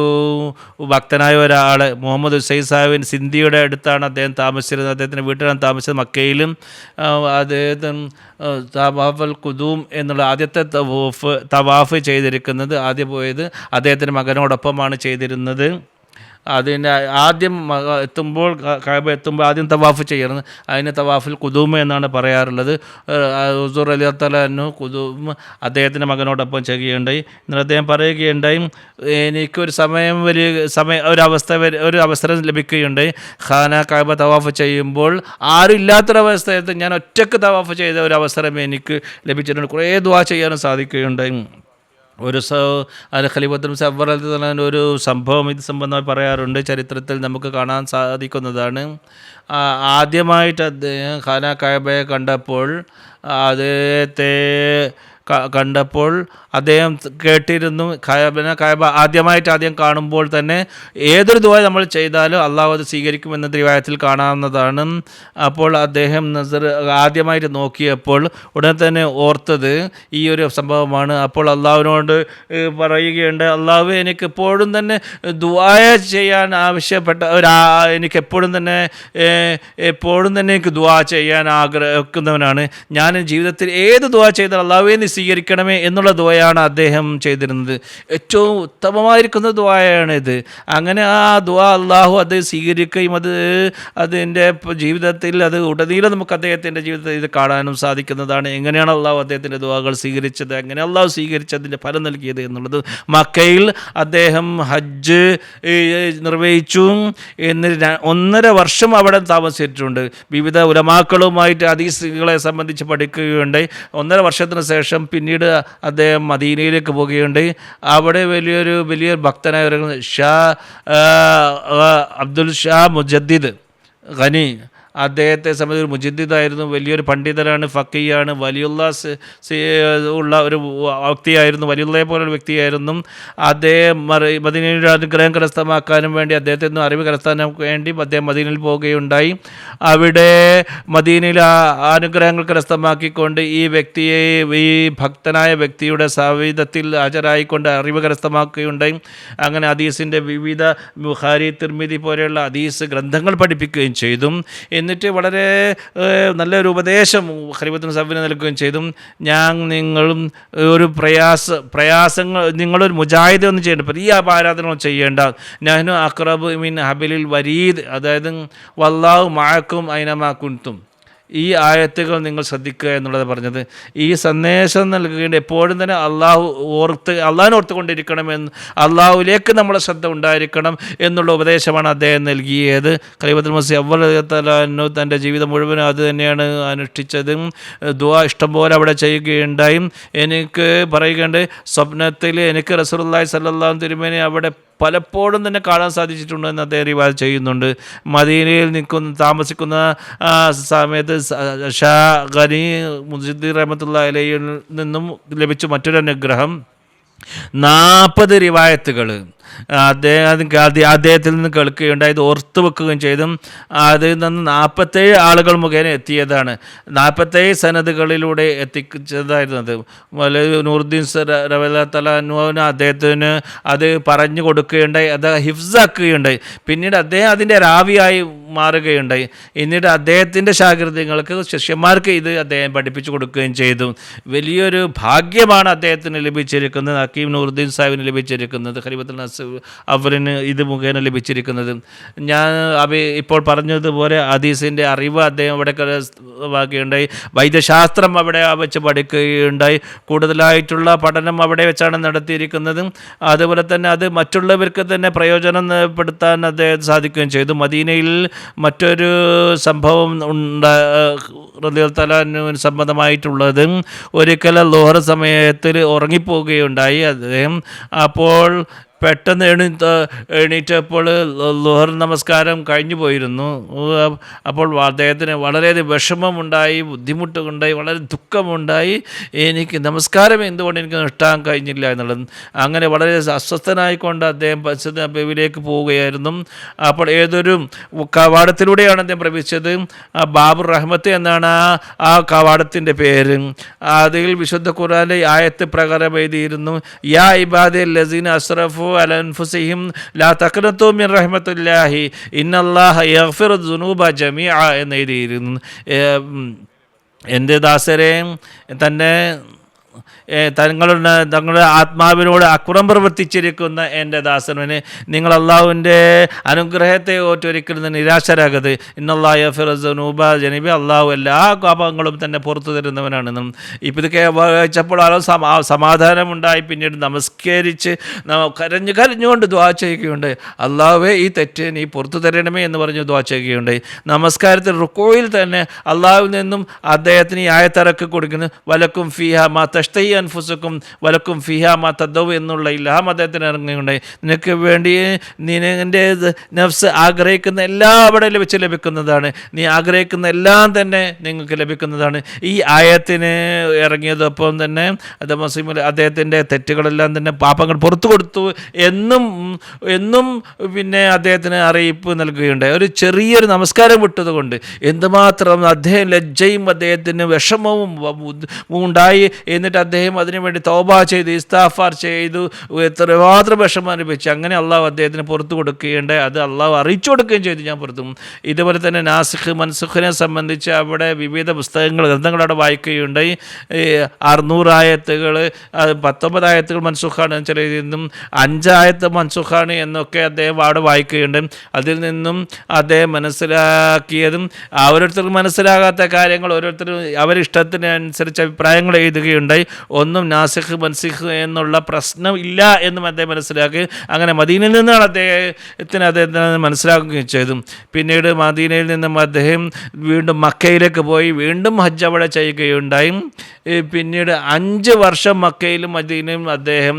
ഭക്തനായ ഒരാൾ മുഹമ്മദ് ഹുസൈൻ സാഹിബിൻ സിന്ധിയുടെ അടുത്താണ് അദ്ദേഹം താമസിച്ചിരുന്നത്. അദ്ദേഹത്തിൻ്റെ വീട്ടിലാണ് താമസിച്ചത് മക്കയിലും. അദ്ദേഹത്തിന് തവാഫുൽ ഖുദൂം എന്നുള്ള ആദ്യത്തെ തവാഫ് ചെയ്തിരിക്കുന്നത്, ആദ്യം പോയത് അദ്ദേഹത്തിൻ്റെ മകനോടൊപ്പമാണ് ചെയ്തിരുന്നത്. അതിന് ആദ്യം കഅബ എത്തുമ്പോൾ ആദ്യം തവാഫ് ചെയ്യണം. അതിന് തവാഫുൽ ഖുദൂം എന്നാണ് പറയാറുള്ളത്. ഹുസൂർ റളിയല്ലാഹു തആല അൻഹു ഖുദൂം അദ്ദേഹത്തിൻ്റെ മകനോടൊപ്പം ചെയ്യുകയുണ്ടായി. എന്നിട്ട് അദ്ദേഹം പറയുകയുണ്ടായി, എനിക്കൊരു ഒരു അവസരം ലഭിക്കുകയുണ്ടായി. ഖാന കഅബ തവാഫ് ചെയ്യുമ്പോൾ ആരും ഇല്ലാത്തൊരവസ്ഥയത്ത് ഞാൻ ഒറ്റയ്ക്ക് തവാഫ് ചെയ്ത ഒരു അവസരം എനിക്ക് ലഭിച്ചിട്ടുണ്ട്. കുറേ ദുആ ചെയ്യാനും സാധിക്കുകയുണ്ടായി. ഒരു ഖലീഫത്തുൽ മസീഹ് അവൽ റളിയല്ലാഹു തആല ഒരു സംഭവം ഇത് സംബന്ധമായി പറയാറുണ്ട്. ചരിത്രത്തിൽ നമുക്ക് കാണാൻ സാധിക്കുന്നതാണ്. ആദ്യമായിട്ട് അദ്ദേഹം ഖാന കഅബയെ കണ്ടപ്പോൾ അദ്ദേഹം കേട്ടിരുന്നു, കഅബ ആദ്യം കാണുമ്പോൾ തന്നെ ഏതൊരു ദുആ നമ്മൾ ചെയ്താലും അള്ളാഹു അത് സ്വീകരിക്കുമെന്ന റിവായത്തിൽ കാണാവുന്നതാണ്. അപ്പോൾ അദ്ദേഹം ആദ്യമായിട്ട് നോക്കിയപ്പോൾ ഉടൻ തന്നെ ഓർത്തത് ഈ ഒരു സംഭവമാണ്. അപ്പോൾ അള്ളാഹുവിനോട് പറയുകയുണ്ട്, അള്ളാഹു എനിക്കെപ്പോഴും തന്നെ ദുആ ചെയ്യാൻ ആവശ്യപ്പെട്ട എനിക്കെപ്പോഴും തന്നെ എനിക്ക് ദുആ ചെയ്യാൻ ആഗ്രഹിക്കുന്നവനാണ്. ഞാൻ ജീവിതത്തിൽ ഏത് ദുആ ചെയ്താൽ അള്ളാഹുവേ നീ സ്വീകരിക്കണമേ എന്നുള്ള ദുആയാണ് അദ്ദേഹം ചെയ്തിരുന്നത്. ഏറ്റവും ഉത്തമമായിരിക്കുന്ന ദുആയാണ് ഇത്. അങ്ങനെ ആ ദുആ അള്ളാഹു അത് സ്വീകരിക്കുകയും അതിൻ്റെ ജീവിതത്തിൽ അത് ഉടനീളം നമുക്ക് അദ്ദേഹത്തിൻ്റെ ജീവിതത്തിൽ ഇത് കാണാനും സാധിക്കുന്നതാണ്. എങ്ങനെയാണ് അള്ളാഹു അദ്ദേഹത്തിൻ്റെ ദുആകൾ സ്വീകരിച്ചത്, എങ്ങനെ അള്ളാഹു സ്വീകരിച്ചതിൻ്റെ ഫലം നൽകിയത് എന്നുള്ളത്. മക്കയിൽ അദ്ദേഹം ഹജ്ജ് നിർവഹിച്ചു. എന്നിട്ട് 1.5 വർഷം അവിടെ താമസിച്ചിട്ടുണ്ട്. വിവിധ ഉലമാക്കളുമായിട്ട് ഹദീസുകളെ സംബന്ധിച്ച് പഠിക്കുകയുണ്ടായി. 1.5 വർഷത്തിന് ശേഷം പിന്നീട് അദ്ദേഹം മദീനയിലേക്ക് പോവുകയുണ്ടായി. അവിടെ വലിയൊരു ഭക്തനായ ഒരു അബ്ദുൽ ഷാ മുജദ്ദിദ് ഖനി, അദ്ദേഹത്തെ സംബന്ധിച്ച് ഒരു മുജദ്ദിദായിരുന്നു. വലിയൊരു പണ്ഡിതനാണ്, ഫഖീഹാണ്, വലിയുള്ള ഉള്ള ഒരു വ്യക്തിയായിരുന്നു, വലിയുള്ളയെ പോലൊരു വ്യക്തിയായിരുന്നു. അദ്ദേഹം മദീനയുടെ അനുഗ്രഹം കരസ്ഥമാക്കാനും വേണ്ടി, അദ്ദേഹത്തിൽ നിന്നും അറിവ് കരസ്ഥാനും വേണ്ടി അദ്ദേഹം മദീനയിൽ പോവുകയുണ്ടായി. അവിടെ മദീനയിൽ അനുഗ്രഹങ്ങൾ കരസ്ഥമാക്കിക്കൊണ്ട് ഈ ഭക്തനായ വ്യക്തിയുടെ സവിധത്തിൽ ഹാജരായിക്കൊണ്ട് അറിവ് കരസ്ഥമാക്കുകയുണ്ടായി. അങ്ങനെ ഹദീസിൻ്റെ വിവിധ ബുഖാരി, തിർമിദി പോലെയുള്ള ഹദീസ് ഗ്രന്ഥങ്ങൾ പഠിപ്പിക്കുകയും ചെയ്തു. എന്നിട്ട് വളരെ നല്ലൊരു ഉപദേശം ഖലീഫത്തുൽ മസീഹ് നൽകുകയും ചെയ്തു. നിങ്ങളും ഒരു പ്രയാസങ്ങൾ നിങ്ങളൊരു മുജാഹിദ് ഒന്നും ചെയ്യേണ്ട, ഈ ആരാധന ചെയ്യേണ്ട. നഹ്നു അഖ്റബു മിൻ ഹബിലിൽ വരീദ്, അതായത് വല്ലാഹു മഅക്കും ഐനമാ കുൻതും. ഈ ആയത്തുകൾ നിങ്ങൾ ശ്രദ്ധിക്കുക എന്നുള്ളത് പറഞ്ഞത്. ഈ സന്ദേശം നൽകുകയും എപ്പോഴും തന്നെ അള്ളാഹിനെ ഓർത്തുകൊണ്ടിരിക്കണമെന്ന്, അള്ളാഹുവിലേക്ക് നമ്മുടെ ശ്രദ്ധ ഉണ്ടായിരിക്കണം എന്നുള്ള ഉപദേശമാണ് അദ്ദേഹം നൽകിയത്. ഖലീഫത്തുൽ മസീഹ് അവൽ റളിയല്ലാഹു തആല അൻഹു തൻ്റെ ജീവിതം മുഴുവനും അത് തന്നെയാണ് അനുഷ്ഠിച്ചത്. ദുആ ഇഷ്ടംപോലെ അവിടെ ചെയ്യുകയുണ്ടായി. എനിക്ക് പറയുകയുണ്ട്, സ്വപ്നത്തിൽ എനിക്ക് റസൂലുള്ളാഹി സ്വല്ലല്ലാഹു അലൈഹി വസല്ലം തിരുമേനി അവിടെ പലപ്പോഴും തന്നെ കാണാൻ സാധിച്ചിട്ടുണ്ടെന്ന് അദ്ദേഹം റിവായത്ത് ചെയ്യുന്നുണ്ട്. മദീനയിൽ താമസിക്കുന്ന സമയത്ത് ഷാ ഖനി മുജദ്ദിദ് റഹ്മത്തുള്ളാഹി അലൈഹിൽ നിന്നും ലഭിച്ച മറ്റൊരു അനുഗ്രഹം 40 റിവായത്തുകൾ അദ്ദേഹത്തിൽ നിന്ന് കേൾക്കുകയുണ്ടായത്, ഓർത്തു വെക്കുകയും ചെയ്തു. അതിൽ നിന്ന് 47 ആളുകൾ മുഖേന എത്തിയതാണ്. 47 സനദുകളിലൂടെ എത്തിച്ചതായിരുന്നത്. നൂറുദ്ദീൻ റളിയല്ലാഹു തആല അൻഹു അദ്ദേഹത്തിന് അത് പറഞ്ഞു കൊടുക്കുകയുണ്ടായി, അത് ഹിഫ്സാക്കുകയുണ്ടായി. പിന്നീട് അദ്ദേഹം അതിൻ്റെ റാവിയായി മാറുകയുണ്ടായി. എന്നിട്ട് അദ്ദേഹത്തിൻ്റെ ശാഗിർദങ്ങൾക്ക് ശിഷ്യന്മാർക്ക് ഇത് അദ്ദേഹം പഠിപ്പിച്ചു കൊടുക്കുകയും ചെയ്തു. വലിയൊരു ഭാഗ്യമാണ് അദ്ദേഹത്തിന് ലഭിച്ചിരിക്കുന്നത്, ഹക്കീം നൂറുദ്ദീൻ സാഹിബിന് ലഭിച്ചിരിക്കുന്നത്, ഖലീഫത്തുൽ അവലിന് ഇത് മുഖേന ലഭിച്ചിരിക്കുന്നത്. ഞാൻ ഇപ്പോൾ പറഞ്ഞതുപോലെ ഹദീസിൻ്റെ അറിവ് അദ്ദേഹം അവിടെ ബാക്കിയുണ്ടായി, വൈദ്യശാസ്ത്രം അവിടെ വെച്ച് പഠിക്കുകയുണ്ടായി, കൂടുതലായിട്ടുള്ള പഠനം അവിടെ വെച്ചാണ് നടത്തിയിരിക്കുന്നത്. അതുപോലെ തന്നെ അത് മറ്റുള്ളവർക്ക് തന്നെ പ്രയോജനപ്പെടുത്താൻ അദ്ദേഹം സാധിക്കുകയും ചെയ്തു. മദീനയിൽ മറ്റൊരു സംഭവം റളിയല്ലാഹു സംബന്ധമായിട്ടുള്ളത്, ഒരിക്കൽ ളുഹർ സമയത്തിൽ ഉറങ്ങിപ്പോവുകയുണ്ടായി അദ്ദേഹം. അപ്പോൾ പെട്ടെന്ന് എണീറ്റപ്പോൾ ളുഹർ നമസ്കാരം കഴിഞ്ഞു പോയിരുന്നു. അപ്പോൾ അദ്ദേഹത്തിന് വളരെയധികം വിഷമമുണ്ടായി, ബുദ്ധിമുട്ടുണ്ടായി, വളരെ ദുഃഖമുണ്ടായി. എനിക്ക് നമസ്കാരം എന്തുകൊണ്ട് എനിക്ക് നിർത്താൻ കഴിഞ്ഞില്ല എന്നുള്ളത്. അങ്ങനെ വളരെ അസ്വസ്ഥനായിക്കൊണ്ട് അദ്ദേഹം മസ്ജിദ് നബവിയിലേക്ക് പോവുകയായിരുന്നു. അപ്പോൾ ഏതൊരു കവാടത്തിലൂടെയാണ് അദ്ദേഹം പ്രവേശിച്ചത്. ബാബുർ റഹ്മത്ത് എന്നാണ് ആ കവാടത്തിൻ്റെ പേര്. അതിൽ വിശുദ്ധ ഖുർആനിലെ ആയത്ത് പ്രകാരം എഴുതിയിരുന്നു, യാ ഇബാദിൽ ലസീന അസ്റഫു അലാ അൻഫുസിഹിം ലാ തഖ്നതു മിൻ റഹ്മത്തില്ലാഹി ഇന്നല്ലാഹ യഗ്ഫിറു ദുനൂബ ജമീഅ എന്ന് എഴുതിയിരുന്നു. എൻ്റെ ദാസരെ, തങ്ങളുടെ ആത്മാവിനോട് അക്രമം പ്രവർത്തിച്ചിരിക്കുന്ന എൻ്റെ ദാസനെ, നിങ്ങൾ അള്ളാഹുവിൻ്റെ അനുഗ്രഹത്തെ ഓറ്റൊരിക്കലും നിരാശരാകരുത്. ഇന്നല്ലാഹു യഗ്ഫിറു ദുനൂബ ജമീഅ, അള്ളാഹു എല്ലാ പാപങ്ങളും തന്നെ പുറത്തു തരുന്നവനാണെന്നും. ഇപ്പോൾ ഇത് വായിച്ചപ്പോൾ സമാധാനമുണ്ടായി. പിന്നീട് നമസ്കരിച്ച് കരഞ്ഞുകൊണ്ട് ദുആ ചെയ്യുകയുണ്ട്, അള്ളാഹുവേ ഈ തെറ്റ് നീ പുറത്തു തരണമേ എന്ന് പറഞ്ഞ് ദുആ ചെയ്യുകയുണ്ട്. നമസ്കാരത്തിൽ റുക്കോയിൽ തന്നെ അള്ളാഹുവിൽ നിന്നും അദ്ദേഹത്തിന് ഈ ആയത്തിറക്കി കൊടുക്കുന്നു, വലക്കും ഫീഹ മാ തഷ്തഹി അൻഫുസുക്കും വലക്കും ഫിഹ മാ തദൗ എന്നുള്ള ഇൽഹാം അദ്ദേഹത്തിന് ഇറങ്ങുകയുണ്ടായി. നിനക്ക് വേണ്ടി നിന്റെ നഫ്സ് ആഗ്രഹിക്കുന്ന എല്ലാം അവിടെ വെച്ച് ലഭിക്കുന്നതാണ്, നീ ആഗ്രഹിക്കുന്ന എല്ലാം തന്നെ നിങ്ങൾക്ക് ലഭിക്കുന്നതാണ്. ഈ ആയത്തിന് ഇറങ്ങിയതൊപ്പം തന്നെ അദ്ദേഹത്തിൻ്റെ തെറ്റുകളെല്ലാം തന്നെ പാപങ്ങൾ പുറത്തു കൊടുത്തു എന്നും പിന്നെ അദ്ദേഹത്തിന് അറിയിപ്പ് നൽകുകയുണ്ടായി. ഒരു ചെറിയൊരു നമസ്കാരം വിട്ടതുകൊണ്ട് എന്തുമാത്രം അദ്ദേഹം ലജ്ജയും അദ്ദേഹത്തിന് വിഷമവും ഉണ്ടായി. എന്നിട്ട് അദ്ദേഹം അതിനുവേണ്ടി തൗബ ചെയ്ത് ഇസ്തിഗ്ഫാർ ചെയ്തു, എത്രമാത്രം വിഷമം അനുഭവിച്ചു. അങ്ങനെ അള്ളാഹു അദ്ദേഹത്തിന് പുറത്തു കൊടുക്കുകയുണ്ടായി. അത് അള്ളാഹു അറിയിച്ചു കൊടുക്കുകയും ചെയ്തു, ഞാൻ പുറത്തും. ഇതുപോലെ തന്നെ നാസിഖ് മൻസുഖിനെ സംബന്ധിച്ച് അവിടെ വിവിധ ഗ്രന്ഥങ്ങൾ അവിടെ വായിക്കുകയുണ്ടായി. 600 ആയത്തുകൾ, 19 ആയത്തുകൾ മൻസുഖാണ്, ചിലതിൽ 5 ആയത്ത് മൻസുഖാണ് എന്നൊക്കെ അദ്ദേഹം അവിടെ വായിക്കുകയുണ്ട്. അതിൽ നിന്നും അദ്ദേഹം മനസ്സിലാക്കിയതും ഓരോരുത്തർക്കും മനസ്സിലാകാത്ത കാര്യങ്ങൾ ഓരോരുത്തരും അവരിഷ്ടത്തിനനുസരിച്ച് അഭിപ്രായങ്ങൾ എഴുതുകയുണ്ടായി. ഒന്നും നാസിഖ് മൻസിഖ് എന്നുള്ള പ്രശ്നം ഇല്ല എന്നും അദ്ദേഹം മനസ്സിലാക്കി. അങ്ങനെ മദീനയിൽ നിന്നാണ് അദ്ദേഹത്തിന് മനസ്സിലാക്കുകയും ചെയ്തു. പിന്നീട് മദീനയിൽ നിന്നും അദ്ദേഹം വീണ്ടും മക്കയിലേക്ക് പോയി വീണ്ടും ഹജ്ജ് അവിടെ ചെയ്യുകയുണ്ടായി. പിന്നീട് 5 വർഷം മക്കയിലും മദീനയിലും അദ്ദേഹം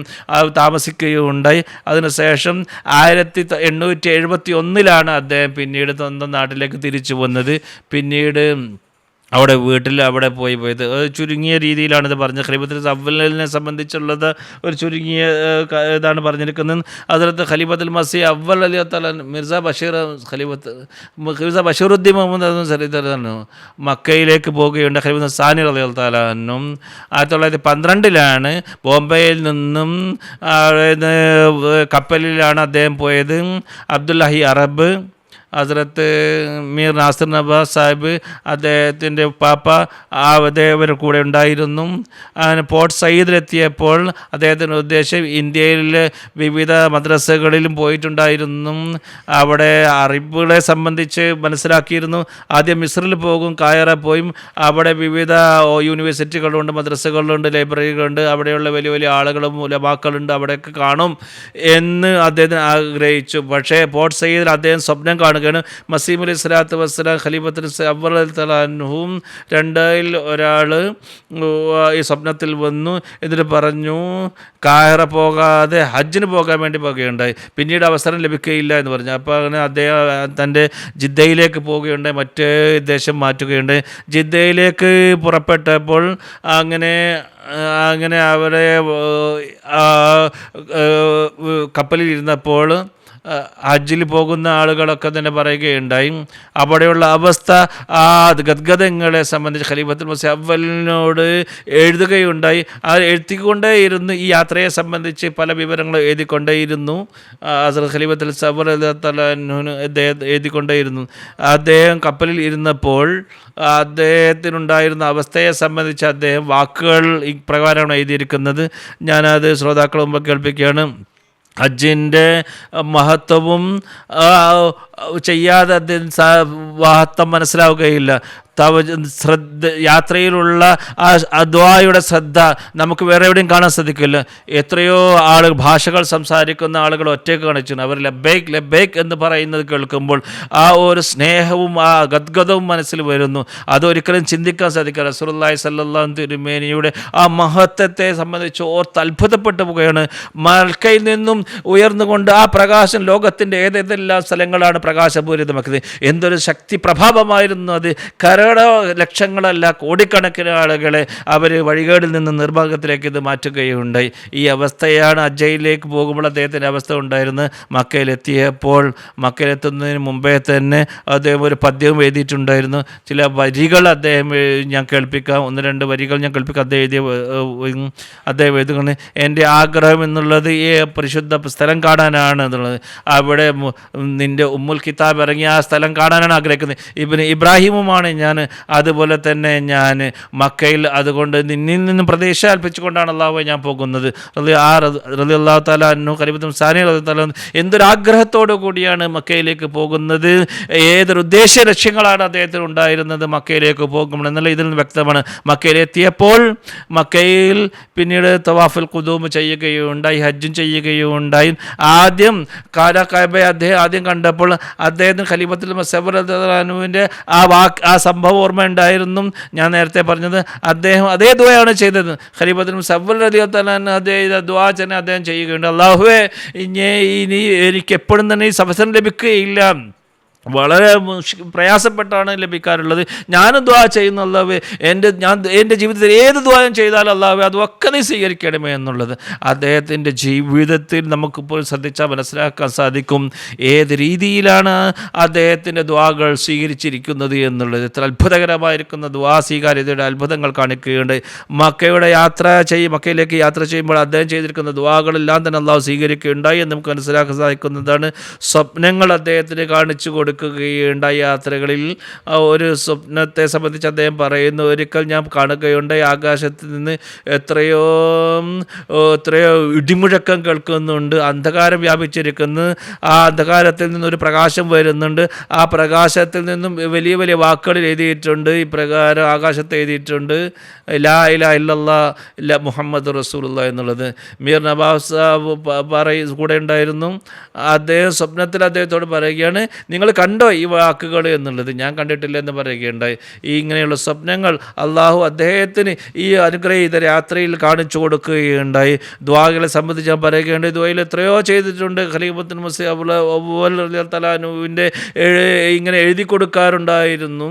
താമസിക്കുകയുണ്ടായി. അതിനുശേഷം 1871 അദ്ദേഹം പിന്നീട് സ്വന്തം നാട്ടിലേക്ക് തിരിച്ചു വന്നത്. പിന്നീട് അവിടെ വീട്ടിൽ അവിടെ പോയത് ചുരുങ്ങിയ രീതിയിലാണിത് പറഞ്ഞത്. ഖലീഫത്തുൽ അവ്വലിനെ സംബന്ധിച്ചുള്ളത് ഒരു ചുരുങ്ങിയ ഇതാണ് പറഞ്ഞിരിക്കുന്നത്. അതിലത്ത് ഖലീഫത്തുൽ മസീഹ് അവ്വൽ റളിയല്ലാഹു തആല മിർസ ബഷീറുദ്ദീൻ മുഹമ്മദ് സരീദാണ് മക്കയിലേക്ക് പോവുകയുണ്ട്. ഖലീഫത്തുൽ സാനി റളിയല്ലാഹു തആല അൻഹും 1912 ബോംബെയിൽ നിന്നും കപ്പലിലാണ് അദ്ദേഹം പോയത്. അബ്ദുല്ലാഹി അറബ്, ഹസ്രത്ത് മീർ നാസിർ നവാസ് സാഹിബ്, അദ്ദേഹത്തിൻ്റെ പാപ്പ അദ്ദേഹം കൂടെ ഉണ്ടായിരുന്നു. അങ്ങനെ പോർട്ട് സയ്യിദിലെത്തിയപ്പോൾ അദ്ദേഹത്തിൻ്റെ ഉദ്ദേശം ഇന്ത്യയിലെ വിവിധ മദ്രസകളിലും പോയിട്ടുണ്ടായിരുന്നു. അവിടെ അറബുകളെ സംബന്ധിച്ച് മനസ്സിലാക്കിയിരുന്നു. ആദ്യം മിസ്രിൽ പോകും, കായറ പോയും അവിടെ വിവിധ യൂണിവേഴ്സിറ്റികളുണ്ട്, മദ്രസകളുണ്ട്, ലൈബ്രറികളുണ്ട്, അവിടെയുള്ള വലിയ വലിയ ആളുകളും ഉലമാക്കളുണ്ട്, അവിടെയൊക്കെ കാണും എന്ന് അദ്ദേഹത്തിന് ആഗ്രഹിച്ചു. പക്ഷേ പോർട്ട് സയ്യിദിൽ അദ്ദേഹം സ്വപ്നം കാണുക, മസീഹ് അലൈഹി സ്വലാത്തു വസ്സലാം ഖലീഫത്തുൽ അവ്വൽ തആലഹും 2ൽ ഒരാൾ ഈ സ്വപ്നത്തിൽ വന്നു. എന്നിട്ട് പറഞ്ഞു, കായറ പോകാതെ ഹജ്ജിന് പോകാൻ വേണ്ടി പോകുകയുണ്ടായി, പിന്നീട് അവസരം ലഭിക്കുകയില്ല എന്ന് പറഞ്ഞു. അപ്പോൾ അങ്ങനെ അദ്ദേഹം തൻ്റെ ജിദ്ദയിലേക്ക് പോവുകയുണ്ടായി, മറ്റേ ദേശം മാറ്റുകയുണ്ടായി. ജിദ്ദയിലേക്ക് പുറപ്പെട്ടപ്പോൾ അങ്ങനെ അവരെ കപ്പലിൽ ഇരുന്നപ്പോൾ ഹജ്ജിൽ പോകുന്ന ആളുകളൊക്കെ തന്നെ പറയുകയുണ്ടായി, അവിടെയുള്ള അവസ്ഥ ആ ഗദ്ഗതങ്ങളെ സംബന്ധിച്ച് ഖലീഫത്തുൽ മസീഹ് അവ്വലിനോട് എഴുതുകയുണ്ടായി. ആ എഴുതിക്കൊണ്ടേയിരുന്നു. ഈ യാത്രയെ സംബന്ധിച്ച് പല വിവരങ്ങളും എഴുതിക്കൊണ്ടേയിരുന്നു. ഹസ്രത്ത് ഖലീഫത്തുൽ സബർ എഴുതിക്കൊണ്ടേയിരുന്നു. അദ്ദേഹം കപ്പലിൽ ഇരുന്നപ്പോൾ അദ്ദേഹത്തിനുണ്ടായിരുന്ന അവസ്ഥയെ സംബന്ധിച്ച് അദ്ദേഹം വാക്കുകൾ ഇപ്രകാരമാണ് എഴുതിയിരിക്കുന്നത്. ഞാനത് ശ്രോതാക്കളുടെ മുമ്പ് കേൾപ്പിക്കുകയാണ്. ഹജ്ജിൻ്റെ മഹത്വവും ചെയ്യാതെ അതിന് മഹത്വം മനസ്സിലാവുകയില്ല. യാത്രയിലുള്ള ആ ദുആയുടെ ശ്രദ്ധ നമുക്ക് വേറെ എവിടെയും കാണാൻ സാധിക്കില്ല. എത്രയോ ആളുകൾ ഭാഷകൾ സംസാരിക്കുന്ന ആളുകൾ ഒറ്റയ്ക്ക് കാണിച്ചിട്ടുണ്ട്. അവർ ലബൈക്ക് ലബൈക്ക് എന്ന് പറയുന്നത് കേൾക്കുമ്പോൾ ആ ഒരു സ്നേഹവും ആ ഗദ്ഗതവും മനസ്സിൽ വരുന്നു. അതൊരിക്കലും ചിന്തിക്കാൻ സാധിക്കില്ല. റസൂലുള്ളാഹി സ്വല്ലല്ലാഹു അലൈഹി തിരുമേനിയുടെ ആ മഹത്വത്തെ സംബന്ധിച്ച് ഓർത്ത് അത്ഭുതപ്പെട്ടു പോവുകയാണ്. മക്കയിൽ നിന്നും ഉയർന്നുകൊണ്ട് ആ പ്രകാശം ലോകത്തിൻ്റെ ഏതെല്ലാം സ്ഥലങ്ങളാണ് പ്രകാശപൂരിതമാക്കിയത്. എന്തൊരു ശക്തി പ്രഭാവമായിരുന്നു അത്. ലക്ഷങ്ങളല്ല, കോടിക്കണക്കിന് ആളുകളെ അവർ വഴികേടിൽ നിന്ന് നിർഭാഗ്യത്തിലേക്ക് ഇത് മാറ്റുകയുണ്ടായി. ഈ അവസ്ഥയാണ് അജ്ജയിലേക്ക് പോകുമ്പോൾ അദ്ദേഹത്തിൻ്റെ അവസ്ഥ ഉണ്ടായിരുന്നത്. മക്കയിലെത്തുന്നതിന് മുമ്പേ തന്നെ അദ്ദേഹം ഒരു പദ്യവും എഴുതിയിട്ടുണ്ടായിരുന്നു. ചില വരികൾ അദ്ദേഹം ഞാൻ കേൾപ്പിക്കാം, 1-2 വരികൾ ഞാൻ കേൾപ്പിക്കാം. അദ്ദേഹം എഴുതുകയാണ്, എൻ്റെ ആഗ്രഹം എന്നുള്ളത് ഈ പരിശുദ്ധ സ്ഥലം കാണാനാണ് എന്നുള്ളത്. അവിടെ നിൻ്റെ ഉമ്മുൽ കിതാബ് ഇറങ്ങിയ ആ സ്ഥലം കാണാനാണ് ആഗ്രഹിക്കുന്നത്. ഇബ്രാഹിമുമാണ് ഞാൻ. അതുപോലെ തന്നെ ഞാൻ മക്കയിൽ, അതുകൊണ്ട് നിന്നിൽ നിന്നും പ്രതീക്ഷ അൽപ്പിച്ചുകൊണ്ടാണ് അള്ളാഹുവെ ഞാൻ പോകുന്നത്. റളിയല്ലാഹു തആല അൻഹു ഖലീഫത്തുൽ സാനി റളിയല്ലാഹു തആല എന്തൊരാഗ്രഹത്തോടു കൂടിയാണ് മക്കയിലേക്ക് പോകുന്നത്, ഏതൊരു ഉദ്ദേശ ലക്ഷ്യങ്ങളാണ് അദ്ദേഹത്തിന് ഉണ്ടായിരുന്നത് മക്കയിലേക്ക് പോകുമ്പോൾ എന്നുള്ള ഇതിൽ നിന്ന് വ്യക്തമാണ്. മക്കയിലെത്തിയപ്പോൾ മക്കയിൽ പിന്നീട് തവാഫുൽ ഖുദൂം ചെയ്യുകയുണ്ടായി, ഹജ്ജും ചെയ്യുകയുണ്ടായി. ആദ്യം കഅബയെ അദ്ദേഹം ആദ്യം കണ്ടപ്പോൾ അദ്ദേഹത്തിന് ഖലീഫത്തുൽ മസീഹ് റളിയല്ലാഹു അൻഹുവിൻ്റെ ആ സംഭവം ഓർമ്മയുണ്ടായിരുന്നു. ഞാൻ നേരത്തെ പറഞ്ഞത് അദ്ദേഹം അതേ ദുആയാണ് ചെയ്തത്. ഖലീഫത്തുൽ മസീഹ് റളിയല്ലാഹു അൻഹു അദ്ദേഹം ദുആ തന്നെ അദ്ദേഹം ചെയ്യുകയുണ്ട്. അല്ലാഹുവേ, ഇനി എനിക്ക് എപ്പോഴും തന്നെ ഈ അവസരം ലഭിക്കുകയില്ല, വളരെ പ്രയാസപ്പെട്ടാണ് ലഭിക്കാറുള്ളത്. ഞാനും ദുആ ചെയ്യുന്ന അല്ലാഹുവേ, എൻ്റെ ജീവിതത്തിൽ ഏത് ദുആയും ചെയ്താലും അല്ലാഹുവേ അതൊക്കെ നീ സ്വീകരിക്കണമേ എന്നുള്ളത് അദ്ദേഹത്തിൻ്റെ ജീവിതത്തിൽ നമുക്കിപ്പോൾ ശ്രദ്ധിച്ചാൽ മനസ്സിലാക്കാൻ സാധിക്കും ഏത് രീതിയിലാണ് അദ്ദേഹത്തിൻ്റെ ദുആകൾ സ്വീകരിച്ചിരിക്കുന്നത് എന്നുള്ളത്. ഇത്ര അത്ഭുതകരമായിരിക്കുന്ന ദുആ സ്വീകാര്യതയുടെ അത്ഭുതങ്ങൾ കാണിക്കുകയുണ്ട്. മക്കയിലേക്ക് യാത്ര ചെയ്യുമ്പോൾ അദ്ദേഹം ചെയ്തിരിക്കുന്ന ദുആകളെല്ലാം തന്നെ അല്ലാഹു സ്വീകരിക്കുകയുണ്ടായി എന്ന് നമുക്ക് മനസ്സിലാക്കാൻ സാധിക്കുന്നതാണ്. സ്വപ്നങ്ങൾ അദ്ദേഹത്തിന് കാണിച്ചു കൊടുക്കുകയുണ്ടായി. യാത്രകളിൽ ഒരു സ്വപ്നത്തെ സംബന്ധിച്ച് അദ്ദേഹം പറയുന്നു, ഒരിക്കൽ ഞാൻ കാണുകയുണ്ടായി, ആകാശത്ത് നിന്ന് എത്രയോ ഇടിമുഴക്കം കേൾക്കുന്നുണ്ട്, അന്ധകാരം വ്യാപിച്ചിരിക്കുന്നു. ആ അന്ധകാരത്തിൽ നിന്നൊരു പ്രകാശം വരുന്നുണ്ട്. ആ പ്രകാശത്തിൽ നിന്നും വലിയ വലിയ വാക്കുകൾ എഴുതിയിട്ടുണ്ട്. ഇപ്രകാരം ആകാശത്ത് എഴുതിയിട്ടുണ്ട്, ലാ ഇലാഹ ഇല്ലല്ലാഹ് മുഹമ്മദ് റസൂലുള്ളാഹി എന്നുള്ളത്. മീർ നവാബ് സാഹിബ് കൂടെ ഉണ്ടായിരുന്നു. അദ്ദേഹം സ്വപ്നത്തിൽ അദ്ദേഹത്തോട് പറയുകയാണ്, നിങ്ങൾ കണ്ടോ ഈ വാക്കുകൾ എന്നുള്ളത്. ഞാൻ കണ്ടിട്ടില്ല എന്ന് പറയുകയുണ്ടായി. ഇങ്ങനെയുള്ള സ്വപ്നങ്ങൾ അള്ളാഹു അദ്ദേഹത്തിന് ഈ അനുഗ്രഹീത യാത്രയിൽ കാണിച്ചു കൊടുക്കുകയുണ്ടായി. ദുആകളെ സംബന്ധിച്ച് ഞാൻ പറയുകയുണ്ടായി, ദുആയിൽ എത്രയോ ചെയ്തിട്ടുണ്ട്. ഖലീഫത്തുൽ മസീഹ് അവ്വൽ റളിയല്ലാഹു തആല അൻഹുവിൻ്റെ ഇങ്ങനെ എഴുതി കൊടുക്കാറുണ്ടായിരുന്നു,